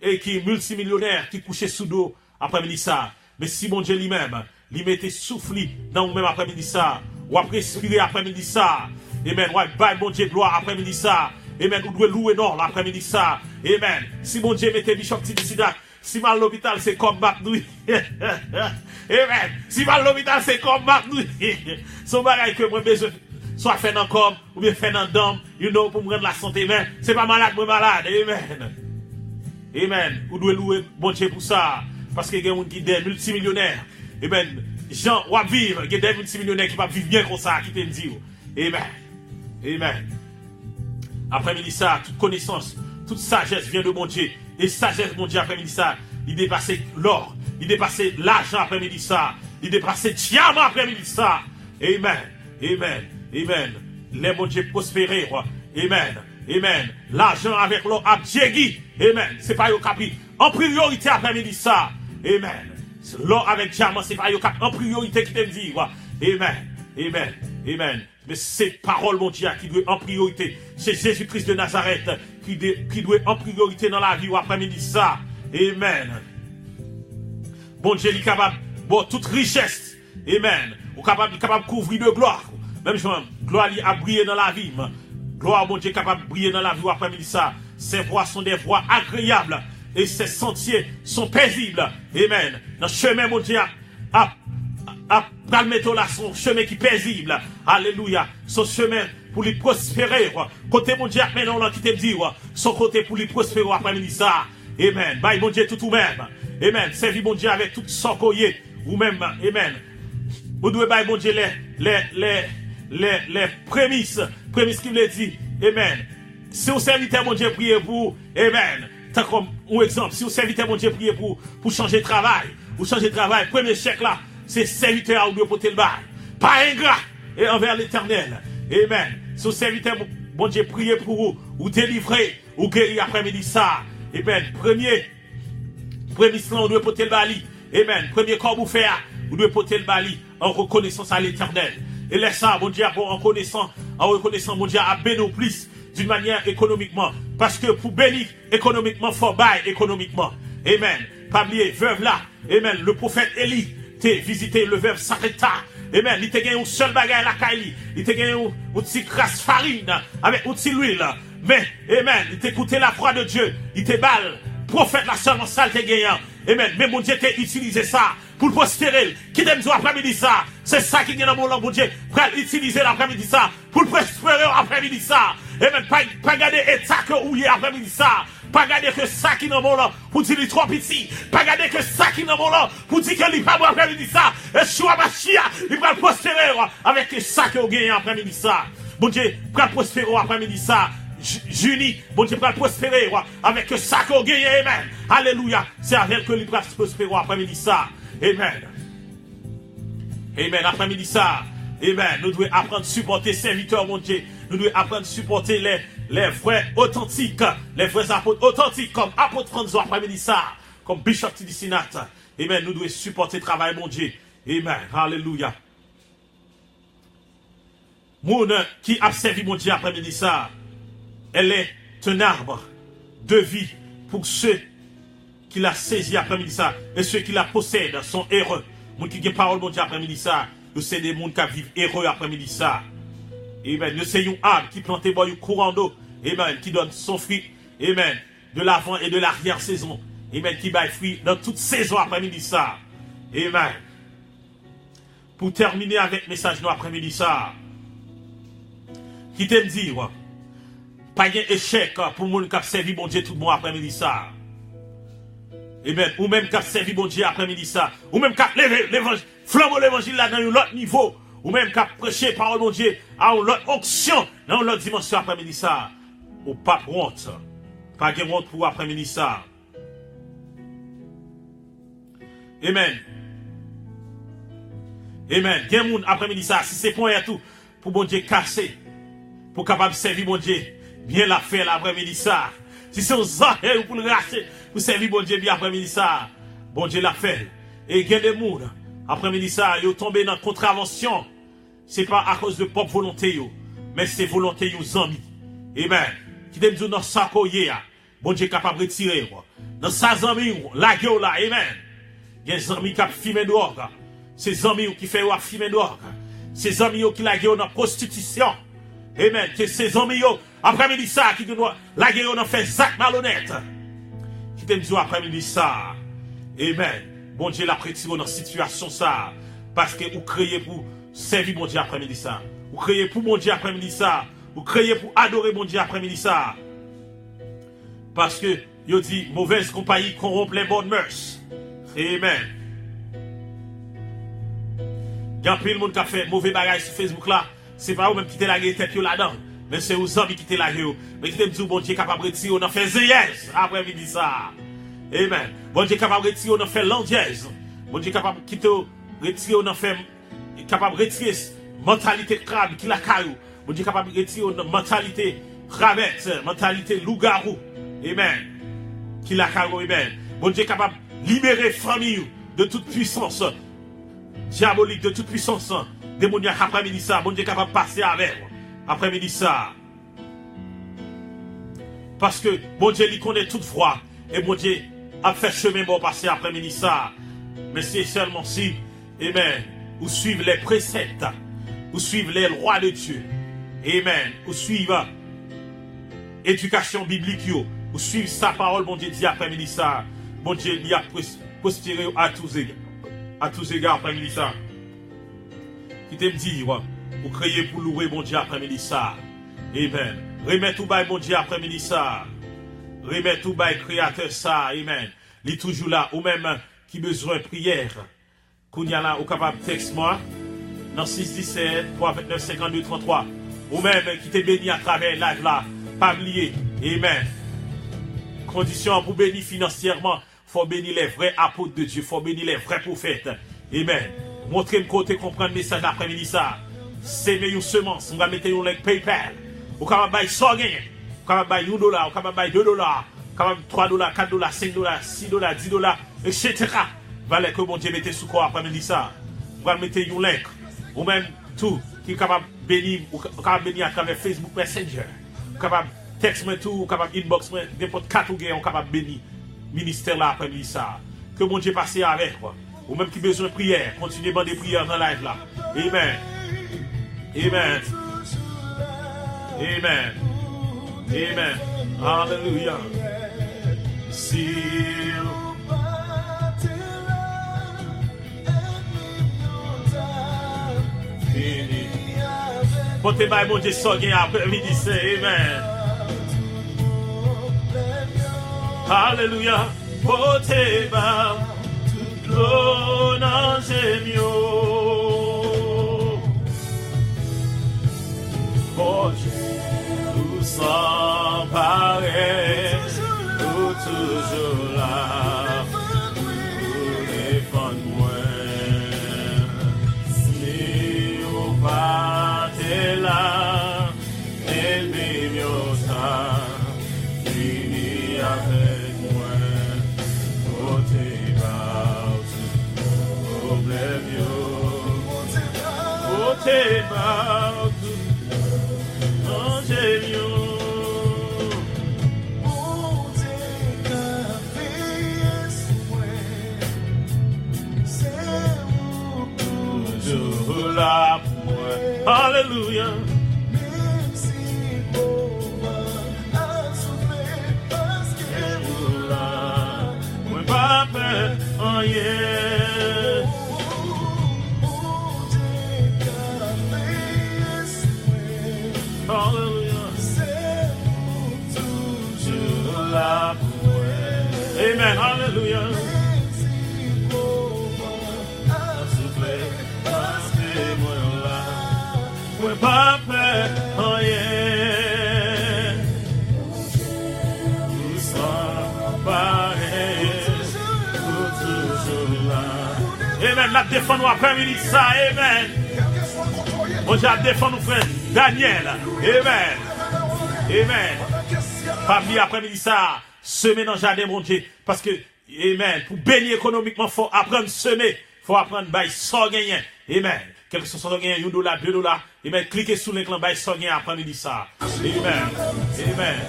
et qui est multimillionnaire, qui couche sous dos après-midi ça. Mais si mon Dieu lui-même, lui mettait souffle dans vous-même après-midi ça, ou après respirer après-midi ça. Amen. Ou après mon Dieu gloire après-midi ça. Amen. Ou doit louer non l'après-midi ça. Amen. Si mon Dieu mettait Bishop Tidisida, si mal l'hôpital c'est comme Macdoui. Amen. Si mal l'hôpital c'est comme Macdoui. Son bagage que moi besoin soit fait dans comme ou bien fait dans dame, you know, pour me rendre la santé, mais c'est pas malade, moi malade. Amen. Amen. Ou doit louer bon Dieu pour ça. Parce que il y a des gens qui sont multimillionnaires. Amen. Jean, ou à vivre, il y a des multimillionnaires qui peuvent vivre bien comme ça, qui te dit. Amen. Amen. Après-midi ça, toute connaissance, toute sagesse vient de mon Dieu. Et sagesse, mon Dieu, après-midi ça, il dépasse l'or, il dépasse l'argent après-midi ça, il dépasse diamant après-midi ça. Amen. Amen. Amen. Les mon Dieu prospérer. Amen. Amen. L'argent avec l'or a djégui. Amen. C'est pas au capi. En priorité après-midi ça. Amen. L'or avec diamant, c'est pas au capi. En priorité qui te dit. Amen. Amen. Amen. Mais c'est parole, mon Dieu, qui doit en priorité. C'est Jésus-Christ de Nazareth qui doit en priorité dans la vie ou après-midi ça. Amen. Bon Dieu, il est capable, bon, toute richesse. Amen. Il est capable de couvrir de gloire. Même chose, gloire a brillé dans la vie. Gloire, mon Dieu, capable de briller dans la vie ou après-midi ça. Ses voies sont des voies agréables. Et ses sentiers sont paisibles. Amen. Dans le chemin, mon Dieu, mettre là son chemin qui est paisible. Alléluia. Son chemin pour lui prospérer. Côté mon Dieu, maintenant là qui te dit, son côté pour lui prospérer après-midi ça. Amen. Bye mon Dieu tout ou même. Amen. Servis mon Dieu avec tout son courrier. Ou même. Amen. Vous devez bye mon Dieu les prémices. Prémices qui me dit. Amen. Si vous serviteur mon Dieu priez pour. Amen. Tant comme un exemple. Si vous serviteur mon Dieu priez pour changer de travail. Ou changer de travail. Premier chèque là. C'est serviteur où doit porter le bail. Pas ingrat et envers l'éternel. Amen. Ce serviteur, bon Dieu, priez pour vous, ou délivrer, ou guérir après-midi ça. Amen. Premier on doit porter le bali. Amen. Premier corps vous faire, vous devez porter le bali en reconnaissance à l'éternel. Et laisse ça, bon Dieu, en reconnaissant, mon Dieu, à bénir plus d'une manière économiquement. Parce que pour bénir économiquement, il faut bailler économiquement. Amen. Pas oublier, veuve là. Amen. Le prophète Élie. Visiter le veuve Sarepta. Amen. Il te gagne un seul bagage la caille. Il te gagne un petit crasse farine avec un petit l'huile. Mais, amen. Il t'écoutait la croix de Dieu. Il te balle. Prophète la seulement salle te gagnant. Amen. Mais mon Dieu t'a utilisé ça pour prospérer. Qui t'aime dire après-midi ça. C'est ça qui vient dans mon langue, mon Dieu. Pour utiliser l'après-midi ça. Pour prospérer après-midi ça. Amen. Pas garder état que où il est après-midi ça. Pas garder que ça qui dans mon là pour dire qu'il est trop petit. Pas garder que ça qui dans mon là pour dire qu'il n'est pas bon après-midi ça. Et choix ma chia, il va prospérer avec ça que vous gagnez après-midi ça. Bon Dieu, pour prospérer après-midi ça. Juni, bon Dieu, pour prospérer avec ça que vous gagnez. Amen. Alléluia. C'est avec que il va prospérer après-midi ça. Amen. Amen. Après-midi ça. Amen. Nous devons apprendre à supporter serviteurs, mon Dieu. Nous devons apprendre à supporter les vrais authentiques, les vrais apôtres authentiques, comme apôtre François après-midi ça, comme Bishop Tidisina. Amen. Nous devons supporter le travail, mon Dieu. Amen. Alléluia. Moun qui a servi, mon Dieu, après-midi ça, elle est un arbre de vie pour ceux qui l'a saisi après-midi ça, et ceux qui la possèdent sont heureux. Moun qui a parole, mon Dieu, après-midi ça, c'est des moun qui vivent heureux après-midi ça. Amen. Nous c'est un arbre qui plante un courant d'eau. Amen. Qui donne son fruit. Amen. De l'avant et de l'arrière-saison. Amen. Qui baille fruit dans toute saison après-midi ça. Amen. Pour terminer avec le message nous après-midi ça. Qui t'aime dire. Pas un échec pour le monde qui a servi mon Dieu tout le monde après-midi ça. Amen. Ou même qu'à servir bon Dieu après-midi ça. Ou même qu'à lever l'évangile, flamber l'évangile là dans un autre niveau. Ou même qu'à prêcher parole bon Dieu à une autre onction, dans une autre dimension après-midi ça. Ou pas honte. Pas de honte pour après-midi ça. Amen. Amen. Gen moun après-midi ça, si c'est point et tout, pour bon Dieu casser, pour capable servir bon Dieu, bien la faire l'après-midi ça. Si c'est aux oreilles pour le racheter, pour servir bon Dieu bien après-midi ça, bon Dieu l'a fait. Et gen des moun, après-midi ça, yo tombé dans contravention. C'est pas à cause de propre volonté yo, mais c'est volonté yo zami. Amen. Qui t'aime dire dans sa koye, bon Dieu capable de retirer. Dans sa zami, la gueule là, amen. Gen zami qui a fumé dehors. C'est amis qui fait fumer dehors. C'est amis qui la gueule dans la prostitution. Amen. C'est amis après-midi ça qui doit la gueule dans fait Zach malhonnête. Qui t'aime dire après-midi ça. Amen. Bon Dieu l'a retiré dans situation ça. Parce que vous créez pour servir bon Dieu après-midi ça. Vous créez pour bon Dieu après-midi ça. Vous créez pour adorer bon Dieu après-midi ça. Parce que vous dit mauvaise compagnie corrompt les bonnes mœurs. Amen. Il y a plein de monde qui a fait mauvais bagages sur Facebook là. C'est pas vous-même qui te la tête là-dedans. Mais c'est aux amis qui te la gueule. Mais qui te dit, bon Dieu capable de retirer, on a fait zéyès après midi ça. Amen. Bon Dieu capable de retirer, on a fait l'andièse. Bon Dieu capable de retirer, on a fait capable de retirer mentalité crabe qui la caillou. Bon Dieu capable de retirer mentalité ravette, mentalité loup-garou. Amen. Qui la caillou, amen. Bon Dieu capable de libérer famille de toute puissance diabolique, de toute puissance démoniaque après-midi ça. Bon Dieu capable de passer avec après-midi ça. Parce que bon Dieu lui connaît toute voie. Et bon Dieu a fait chemin pour passer après-midi ça. Mais c'est seulement si, amen, vous suivez les préceptes, vous suivez les lois de Dieu. Amen. Vous suivez l'éducation biblique, vous suivez sa parole, bon Dieu dit après-midi ça. Bon Dieu lui a prospéré à tous égards. À tous égards après-midi ça. Qui te me dit, vous créez pour louer bon Dieu après-midi ça. Amen. Remet tout bas bon Dieu après-midi ça. Remet tout bas créateur ça. Amen. Il est toujours là. Ou même qui besoin de prière. Qu'on y a là, ou capable texte moi. Dans 617 329 52 33. Ou même qui te béni à travers live là. Pas oublier. Amen. Condition pour bénir financièrement. Faut bénir les vrais apôtres de Dieu. Faut bénir les vrais prophètes. Amen. Montrez-moi côté comprendre le message d'après-midi ça. C'est une semence. On va mettre un link PayPal. Ou capable bailler 100 gain. Ou capable bailler $1. Ou capable bailler $2. Ou capable $3, $4, $5, $6, $10, etc. Valait que mon Dieu mette sous quoi après-midi ça. On va mettre un link. Ou même tout qui est capable de bénir. Ou capable de bénir à travers Facebook Messenger. Ou capable de texte tout. Ou capable inbox n'importe 4 ou gain. On capable de bénir. Ministère là après-midi ça. Que mon Dieu passe avec quoi. Ou même qui besoin de prière. Continuez à demander prière dans la live là. Amen. Amen. Amen. Amen. Hallelujah. Si fini. Portez bas mon Dieu so gain après-midi c'est amen. Hallelujah. Portez bas toute l'eau dans gémio. Oh tout sans pareil, tout toujours là, pour défendre moi. Si vous partez là, ennemi miota, fini avec moi. Côté bas, problème yo. Côté bas. Hallelujah. Oh yeah. Hallelujah. Amen. Hallelujah. Moi pas peur, oh yeah. Nous sommes pareils, pour toujours là. Amen. La défense nous après-midi ça, amen. On a défendu nous frère Daniel, amen. Amen. Pas oublier après-midi ça, semer dans le jardin mon Dieu, parce que, amen, pour bénir économiquement, il faut apprendre à semer, il faut apprendre à sans gagner, amen. Quelque chose sans gagner, $1, $2, amen. Cliquez sur l'écran, sans gagner après-midi ça, amen. Amen.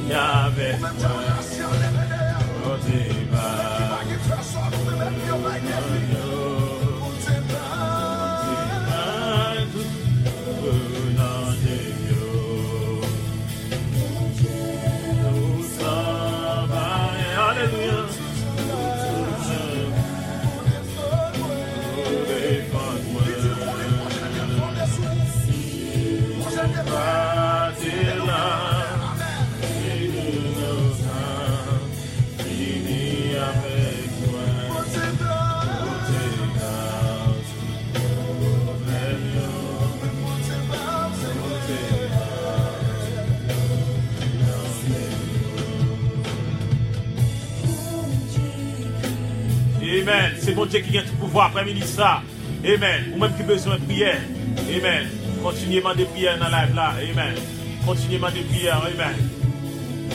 Yahweh, Amen. C'est bon Dieu qui a tout pouvoir après-midi ça. Amen. Ou même qui a besoin de prière. Amen. Continuez à demander prière dans la live là. Amen. Continuez à demander prière. Amen.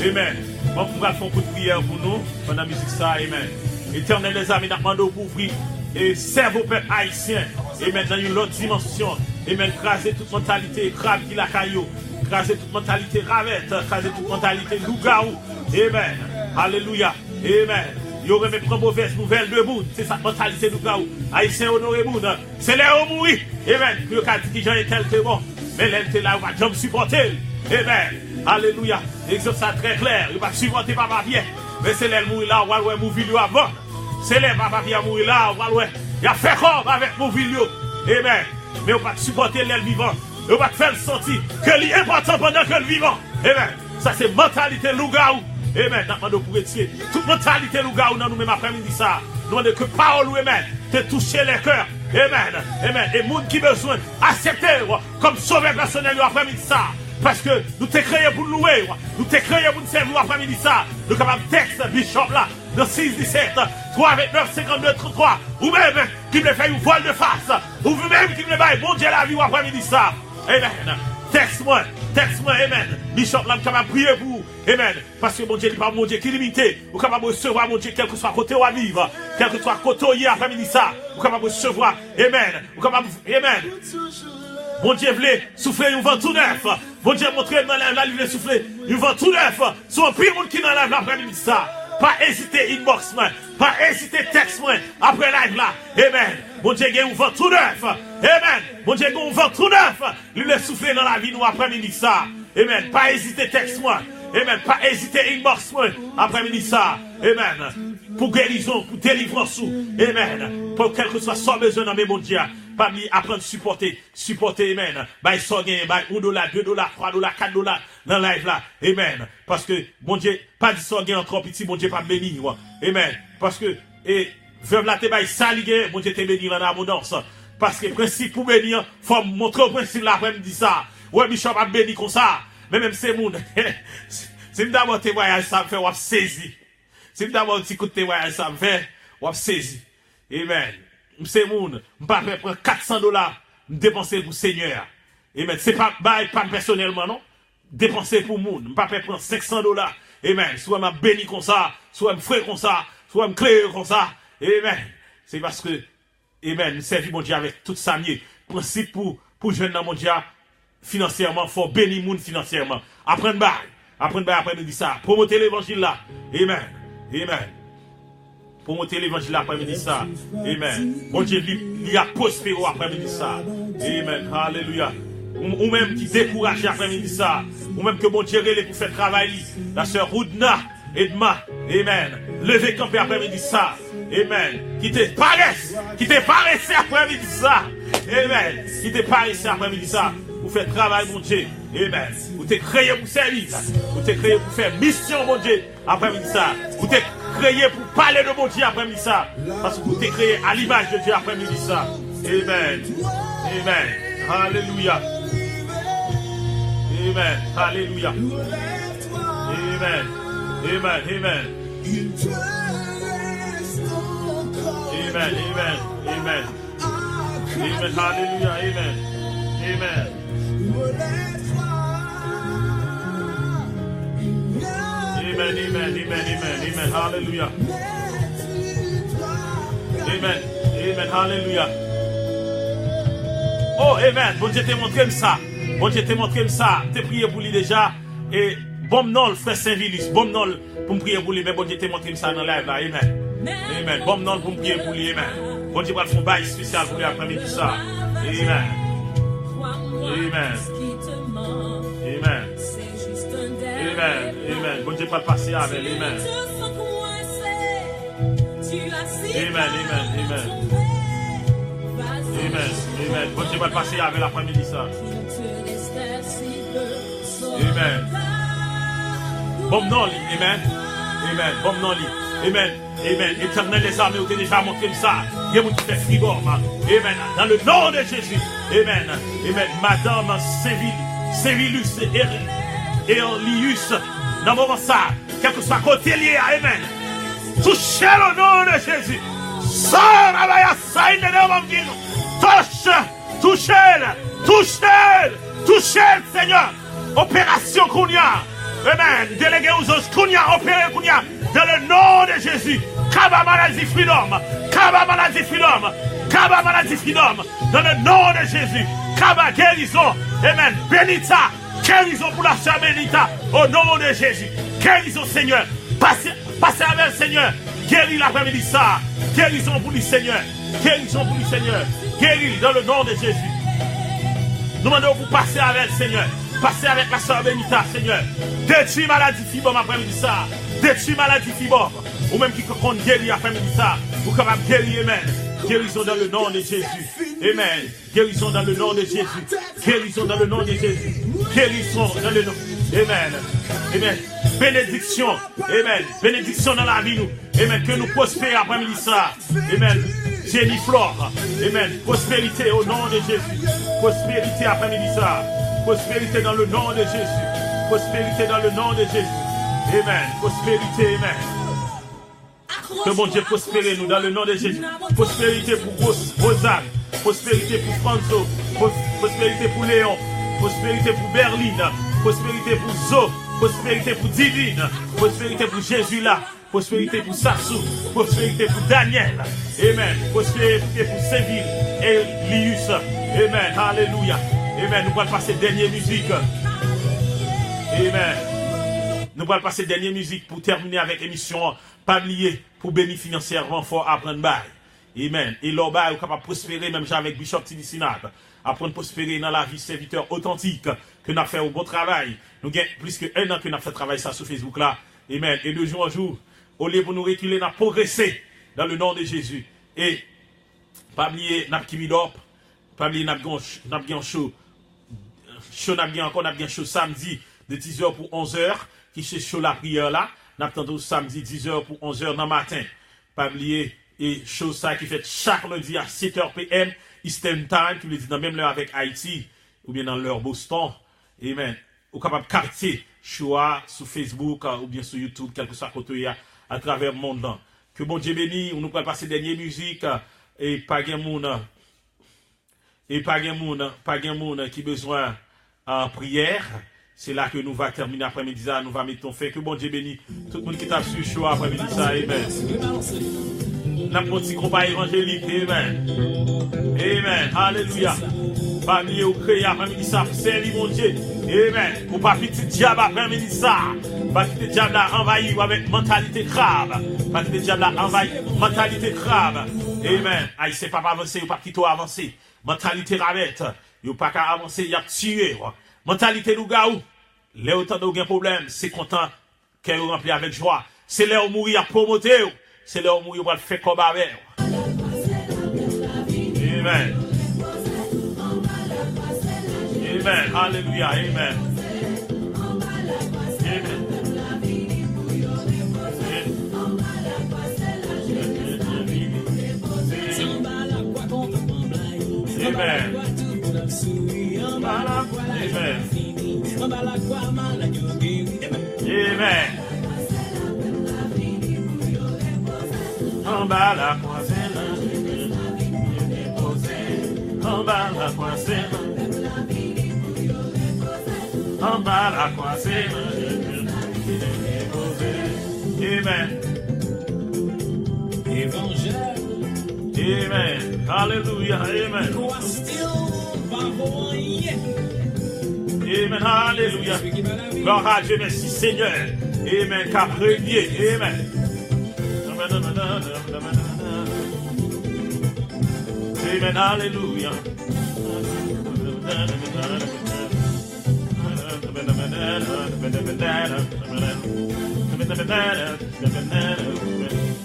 Amen. Bon, on va faire un coup de prière pour nous pendant la musique ça. Amen. Éternel les amis, nous demandons pour ouvrir et servir au peuple haïtien. Amen. Dans une autre dimension. Amen. Craser toute mentalité crabe qui la caillou. Craser toute mentalité ravette. Craser toute mentalité loup-garou. Amen. Alléluia. Amen. Yo remet prendre mauvaise nouvelle de monde, c'est sa mentalité du gaou. Haïtien honoré monde, c'est là où mourir. Amen. Que le cas dit Jean est tel que bon, mais l'elle là, on va jamais supporter. Amen. Alléluia. L'exemple ça très clair, il va supporter papa bien. Mais c'est là mourir là, on va mourir lui avant. C'est là papa bien mourir là, on va il a fait comme avec mourir lui. Amen. Mais on va supporter l'aile vivant. On va faire sentir que c'est important pendant que le vivant. Amen. Ça c'est mentalité loup-garou. Amen. Nous demandons pour retirer toute mentalité nous gars nous même après-midi ça. Nous demandons que parole ou amen te toucher les cœurs. Amen. Amen. Et monde qui besoin accepter comme sauveur personnel après-midi ça. Parce que nous t'es créé pour nous louer. Nous t'es créé pour nous servir après-midi ça. Nous capable texte bishop là dans 6 17 329 52 33 ou même qui me fait une voile de face ou vous-même qui me baille bon Dieu la vie après-midi ça. Amen. Texte-moi, amen. Bishop, là, je suis capable de prier pour vous, amen. Parce que mon Dieu n'est pas mon Dieu qui est limité. Vous êtes capable de recevoir mon Dieu, quel que soit côté où à vivre, quel que soit côté où il y a après-midi ça. Vous êtes capable de recevoir, amen. Vous êtes capable, amen. Mon Dieu voulait souffler un vent tout neuf. Mon Dieu montrer dans la vie, il voulait souffler un vent tout neuf. Soit un pire monde qui dans la vie après-midi ça. Pas hésiter inbox moi, pas hésiter texte moi après live là. Amen. Mon Dieu gagne un vent tout neuf. Amen. Mon Dieu gagne un vent tout neuf. Lui le souffler dans la vie nous après-midi ça. Amen. Pas hésiter texte moi. Amen. Pas hésiter inbox moi après-midi ça. Amen. Pour guérison, pour délivrance. Amen. Pour quel que soit son besoin dans mes mon Dieu. Pas mis apprendre à supporter, amen. Bah, il sort gagner, bah, $1, $2, $3, $4 dans le live là. Amen. Parce que, mon Dieu, pas dit sort gagner encore petit, mon Dieu, pas béni, amen. Parce que, et, veuve la te baille saligé, mon Dieu, te béni en abondance. Parce que, principe pour bénir, faut montrer au principe là, après me dit ça. Ouais, Bishop a béni comme ça. Mais même c'est moun. C'est d'abord tes voyages, ça me fait, ou saisi. C'est d'abord tes coups de tes voyages, ça me fait, ou saisi. Amen. C'est moun, m'pas prendre $400, dépenser pour Seigneur. Amen. C'est pas personnellement, non? Dépenser pour moun. M'pas prendre $500. Amen. Soit m'a béni comme ça, soit m'frère comme ça, soit m'clé comme ça. Amen. C'est parce que, amen, servi mon Dieu avec tout ça mieux. Principe pour jeune dans mon Dieu, financièrement, faut bénir moun financièrement. Apprendre après nous dit ça. Promoter l'évangile là. Amen. Amen. Pour monter l'évangile après-midi ça. Amen. Bon Dieu, il a prospéré après-midi ça. Amen. Alléluia. Ou même qui décourage après-midi ça. Ou même que bon Dieu relève pour faire travail. La sœur Roudna, Edma. Amen. Levez camper après-midi ça. Amen. Qui te paresse après-midi ça. Amen. Qui te paresse après-midi ça. pour faire travail, mon Dieu. Amen. Vous t'es créé pour servir. Vous t'es créé pour faire mission, mon Dieu, après-midi ça. Vous t'es créé pour parler de mon Dieu après-midi ça. Parce que vous t'es créé à l'image de Dieu après-midi ça. Amen. Amen. Alléluia. Amen. Alléluia. Amen. Amen. Amen. Amen. Amen. Amen. Amen. Hallelujah. Amen. Amen. Amen. Amen. Amen. Amen. Amen. Hallelujah. Amen. Amen. Hallelujah. Oh, amen. Bon Dieu t'a montré ça. Bon Dieu t'a montré ça. T'es prié pour lui déjà. Et bon non, frère Saint-Vilus. Bon non pour me prier pour lui. Mais bon Dieu t'a montré ça dans la live là. Amen. Amen. Bon non pour me prier pour lui. Amen. Bon Dieu va faire un bail spécial pour lui après-midi ça. Amen. Amen. Amen. Amen. Amen. Bon Dieu va passer avec. Amen. Amen. Amen. Amen. Amen. Amen. Bon Dieu va passer avec l'après-midi ça. Amen. Bon non, amen. Amen. Bon non, amen. Amen. Éternel des armées, vous avez déjà montré ça. Il y a qui fait frigor. Amen. Dans le nom de Jésus. Amen. Amen. Madame Sévilus et Elius. Dans le moment ça, quel que soit côté lié. Amen. Touchez le nom de Jésus. Sors à ça, in the name of Jesus. Touchez, Seigneur. Opération Kounia. Amen. Délégué aux autres Kounia, opéré Kounia. Dans le nom de Jésus. Kaba maladie freedom. Kaba maladie freedom. Kaba maladie freedom. Dans le nom de Jésus. Kaba guérison. Amen. Benita. Guérison pour la sœur Benita. Au nom de Jésus. Guérison, Seigneur. Passez avec le Seigneur. Guéris l'après-midi ça. Guérison pour lui, Seigneur. Guérison pour lui, Seigneur. Guéris dans le nom de Jésus. Nous demandons pour passer avec le Seigneur. Passer avec la sœur Benita, Seigneur. Détruis maladie fibome après-midi ça. Détruis maladie fibome. Ou même qui compte guérir après-midi ça. Vous capable guérir, amen. Guérison dans le nom de Jésus. Amen. Guérison dans le nom de Jésus. Guérison dans le nom de Jésus. Guérison dans le nom. Amen. Amen. Bénédiction. Amen. Bénédiction dans la vie, nous. Amen. Que nous prospérons après-midi ça. Amen. Jennifer. Amen. Prospérité au nom de Jésus. Prospérité après-midi ça. Prospérité dans le nom de Jésus. Prospérité dans le nom de Jésus. Amen. Prospérité. Amen. Que bon Dieu prospère nous dans le nom de Jésus. Prospérité pour Rosanne. Prospérité pour Franzo. Prospérité pour Léon. Prospérité pour Berline. Prospérité pour Zo. Prospérité pour Divine. Prospérité pour Jésus là. Prospérité pour Sassou. Prospérité pour Daniel. Amen. Prospérité pour Séville et Lius. Amen. Alléluia. Amen. Nous allons passer dernière musique. Amen. Nous allons passer dernière musique pour terminer avec l'émission. Pas oublier pour bénir financièrement fort apprendre bail. Amen. Et leur bail est capable de prospérer même avec Bishop Tidi Sinat. Apprendre à prospérer dans la vie serviteur authentique que nous avons fait au bon travail. Nous avons plus que 1 an que nous avons fait travail ça sur Facebook là. Amen. Et de jour en jour, au lieu pour nous reculer, nous avons progressé dans le nom de Jésus. Et pas oublier, nous avons kimidop. Pas oublier, nous avons show. Nous avons show samedi de 10h pour 11h. Qui c'est show la prière là. Nous avons samedi 10h pour 11h dans le matin. Pas oublier, et show ça qui fait chaque lundi à 7h PM. Eastern Time, qui veut dire dans même l'heure avec Haïti, ou bien dans l'heure Boston. Amen. Ou capable de capter choix sur Facebook, ou bien sur YouTube, quel que soit côté à travers le monde. Là. Que bon Dieu béni, on nous peut passer dernière musique, et pas de monde, qui besoin en prière. C'est là que nous va terminer après-midi, nous va mettre ton fait. Que bon Dieu béni, tout le monde qui t'a su choix après-midi, ça, amen. Notre petit combat évangélique, amen. Amen. Alléluia. Parmi au créé après-midi ça, servir mon Dieu. Amen. Ou pas petit diable après-midi ça. Pas petit diable là envahi avec mentalité crabe. Pas petit diable là envahi mentalité crabe. Amen. Aïe, c'est pas avancer ou pas plutôt avancer. Mentalité rabette. Ou pas qu'à avancer, y a tiré. Mentalité loup-garou. Là autant d'aucun problème, c'est content qu'elle remplit avec joie. C'est là où mourir à promoter. C'est là où mourir pour le faire comme avec. Amen. Amen. Hallelujah. Amen. Amen. Amen. Amen. En bas la croix, c'est là. En bas la croix, c'est là. En bas la croix, c'est là. Amen. Évangile. Amen. Hallelujah. Amen. Amen. Hallelujah. Gloire à Dieu. Merci Seigneur. Amen. Qu'a régné. Amen. Amen. Hallelujah.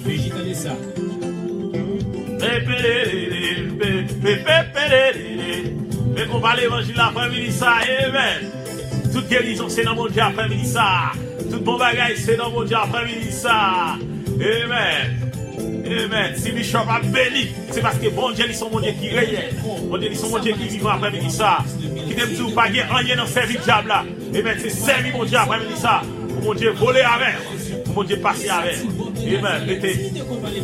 Végétalez ça. Mais qu'on va l'évangile après-midi ça, amen. Toute guérison c'est dans mon Dieu après-midi ça. Tout bon bagage c'est dans mon Dieu après-midi ça. Amen. Amen. Si Bishop a béni, c'est parce que bon Dieu, ils sont mon Dieu qui réel. Mon Dieu, ils sont mon Dieu qui vivent après-midi ça. Qui n'aime tout pas rien dans servir diable là. Amen. C'est servir mon Dieu après-midi ça. Pour mon Dieu voler avec. Pour mon Dieu passer avec. Amen. Mettez,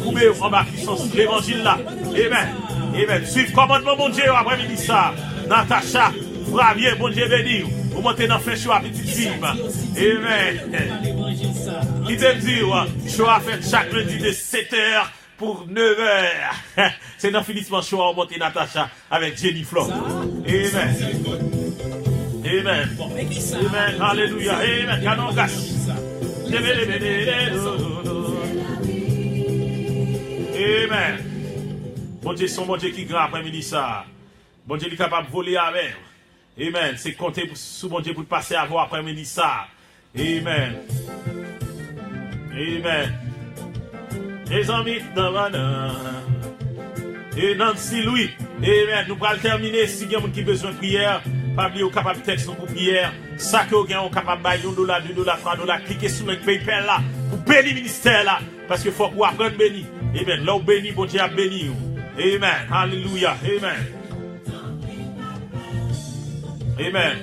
coupez en bas puissance l'évangile là. Amen. Amen. Suivez commandement mon Dieu après-midi ça. Natacha, Flavien, bon Dieu béni. Vous montez dans le choix petite fille. Amen. Qui te dit, choix fait chaque lundi de 7h pour 9h. C'est dans finissement choix on monte Natacha avec Jenny Flo. Amen. Amen. Amen. Alléluia. Amen. Canon gas. Amen. Bon Dieu, son bon Dieu qui grand après-midi ça. Bon Dieu, il est capable de voler avec. Amen. C'est compter sous bon Dieu pour passer à voir après-midi ça. Amen. Amen. Les amis, et Nancy Louis. Amen. Nous allons terminer. Si il y a quelqu'un qui a besoin de prière, pas oublier capable de texte pour prière. Ça que vous avez capable de $1, $2, $3. Cliquez sur le PayPal là pour bénir le ministère là. Parce qu'il faut que vous appreniez à bénir. Amen. Là où béni, bon Dieu a béni. Amen. Hallelujah. Amen. Amen.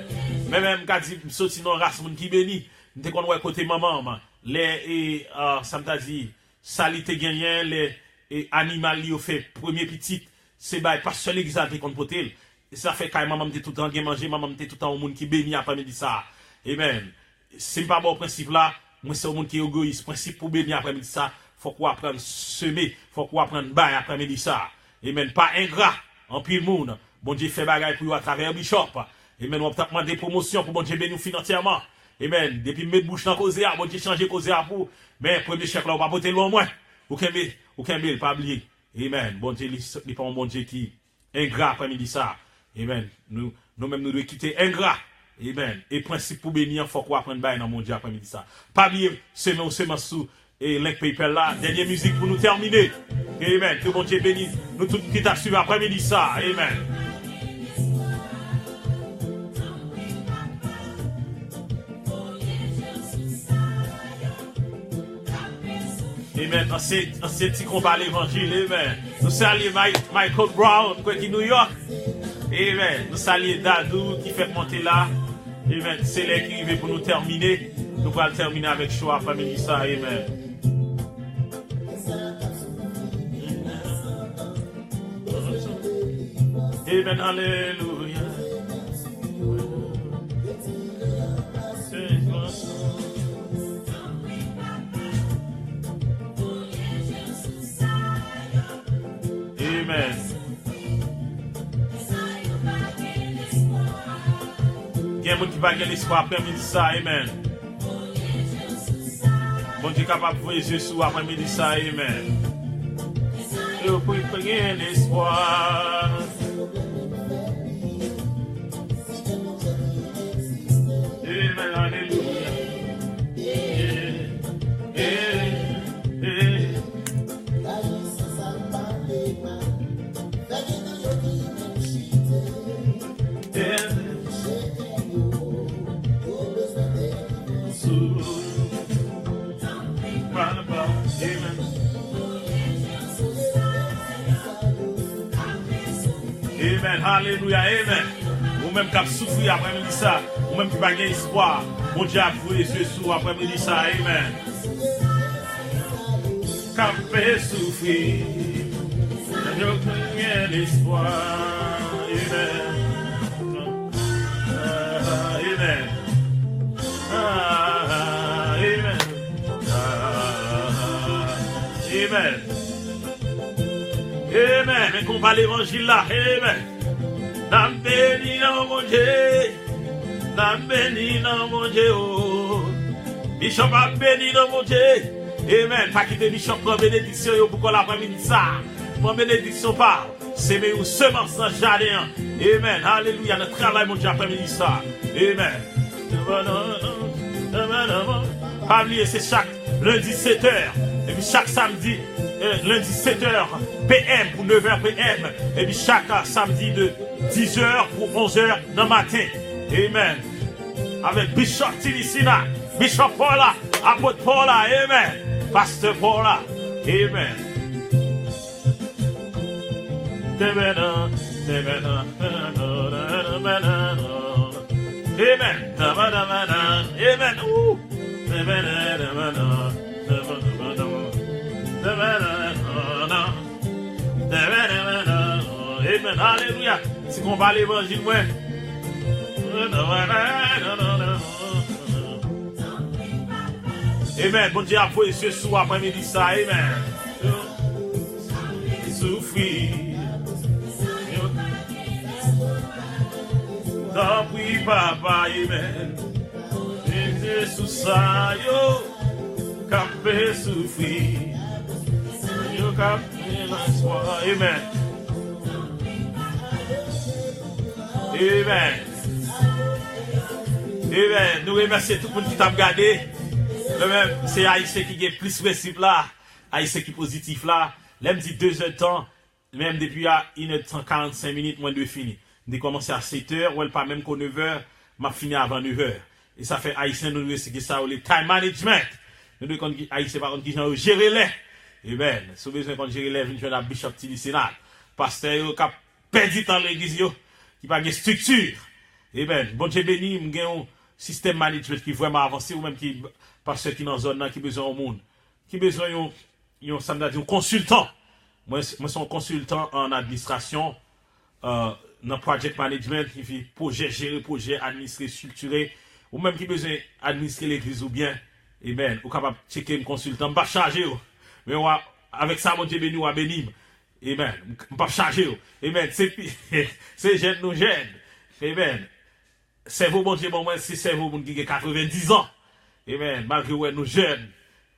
Même quand je sorti dans race qui béni, nous qu'on voit côté maman, les ça m'a dit salité gagné les animaux li fait premier petit, c'est pas seul exemple qu'on potel. Ça fait quand maman était tout le temps bien manger, maman était tout le temps au monde qui béni après-midi ça. Amen. C'est pas bon principe là, moi c'est au monde qui est égoïste, principe pour bénir après-midi ça, faut qu'on apprenne semer, faut qu'on apprenne bail après-midi ça. Amen. Pas ingrat en pile monde. Bon Dieu fait bagaille pour à travers bishop. Amen. On peut demander promotion pour bon Dieu bénir financièrement. Amen. Depuis mettre bouche dans cause bon Dieu changer cause pour. Mais premier chèque là on va porter loin moins. Ou qu'un pas oublier. Amen. Bon Dieu il pas un bon Dieu qui ingrat après-midi ça. Amen. Nous même nous devons quitter ingrat. Amen. Et principe pour bénir faut qu'on apprenne bail dans mon Dieu après-midi ça. Pas oublier semaine sous et link PayPal là, dernière musique pour nous terminer. Amen. Que bon Dieu bénisse. Nous tous qui t'a suivi après-midi ça. Amen. Amen. Ancien petit combat l'évangile. Amen. Nous saluons Michael Brown, qui est New York. Amen. Nous saluons Dadou qui fait monter là. Amen. C'est là qui arrive pour nous terminer. Nous allons terminer avec choix après-midi ça. Amen. Amen. Alléluia. Amen. Il y a des gens qui va gagner l'espoir après-midi ça. Amen. Bon Dieu capable de voir Jésus après-midi ça. Amen. Et vous pouvez gagner l'espoir. Amen. Alléluia. Amen. Alléluia. Amen. Ou même qui a souffert après-midi ça. Ou même qui n'a pas espoir. Mon Dieu a voué les yeux sous après-midi ça. Amen. Qui souffrir. Je connais l'espoir. Amen. Amen. Amen. Amen. Amen. Mais qu'on va l'évangile là. Amen. N'a béni dans mon Dieu. N'a béni dans mon Dieu. Bishop a béni dans mon Dieu. Amen. Pas quitter Bishop pour bénédiction pour qu'on l'après-midi ça. Pour bénédiction pas. C'est mes semences dans le jardin. Amen. Alléluia. Notre travail mon Dieu après-midi ça. Amen. Pas oublier, c'est chaque lundi 7h. Et puis chaque samedi, lundi 7h PM pour 9h PM. Et puis chaque samedi de 10h pour 11h dans le matin. Amen. Avec Bishop Tilicina, Bishop Paula, Apôtre Paula. Amen. Pasteur Paula. Amen. Amen. Amen. Amen. Alléluia. Si on va l'évangile, ouais. Amen. Bon Dieu a voué ce soir après-midi ça. Amen. Souffrir. Tant pis, papa. Amen. Sous ça, yo, capé souffrir, yo capé l'espoir. Amen. Amen. Amen. Nous remercions tout le monde qui t'a regardé. Même c'est Haïtien qui est plus principe là, Haïtien qui est positif là. L'aime dit 2 heures de temps, même depuis à 1h45 minutes, moins de fini. On a commencé à 7h, ou elle pas même qu'à 9h, m'a fini avant 9h. Et ça fait Haïtien, nous devons ça, le time management. Nous devons Haïtien, par contre, qui ont géré les. Amen. Si vous avez besoin de gérer les, vous avez Bishop Tilly Sénat. Pasteur, qui a perdu dans l'église, qui n'a pas de structure. Amen. Bon Dieu béni, nous avons un système management qui est vraiment avancé, ou même qui, pasteur qui dans la zone, qui a besoin au monde. Qui a besoin d'un consultant. Moi, je suis un consultant en administration, dans project management, qui fait projet, gérer projet, administrer, structurer. Ou même qui besoin d'administrer l'église ou bien, amen, ou capable de checker un consultant, pas charger, mais avec ça, mon Dieu béni, ou à béni, amen, pas charger, amen, c'est jeune, nous jeunes, amen, c'est vous, mon Dieu, bon, moi, c'est vous, qui a 90 ans, amen, malgré nous jeunes,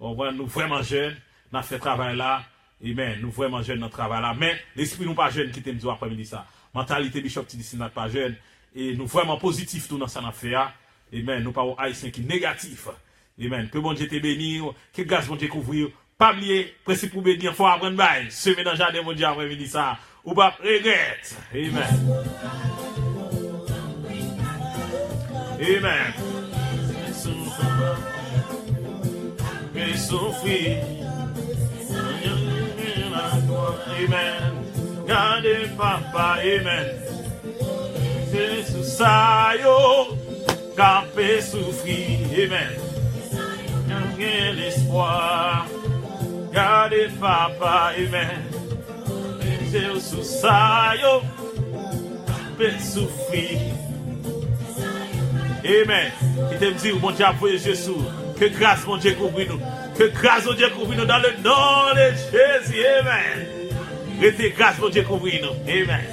nous vraiment jeunes, nous avons fait travail là, amen, nous vraiment jeunes dans le travail là, mais l'esprit nous pas jeunes qui t'aime dire après-midi ça, mentalité Bishop Tilly n'est pas jeune, et nous vraiment positifs tout dans ça affaire. Amen. Nous pas haïtiens qui négatif. Amen. Que bon Dieu te bénisse. Que grâce bon Dieu couvrir. Pas oublier, principe pour bénir, faut apprendre bail. Semer dans le jardin mon Dieu après-midi ça. Ou pas regrette. Amen. Amen. Mais souffrir. Amen. Gardez papa. Amen. C'est sous ça yo. Capé souffrir, amen. Gardez l'espoir, gardez papa, amen. C'est sous ça, yo, capé souffrir, amen. Qui t'aime dire, mon Dieu, pour Jésus, que grâce, mon Dieu, couvre nous, que grâce, mon Dieu, couvre nous dans le nom de Jésus, amen. Que grâce, mon Dieu, couvre nous, amen.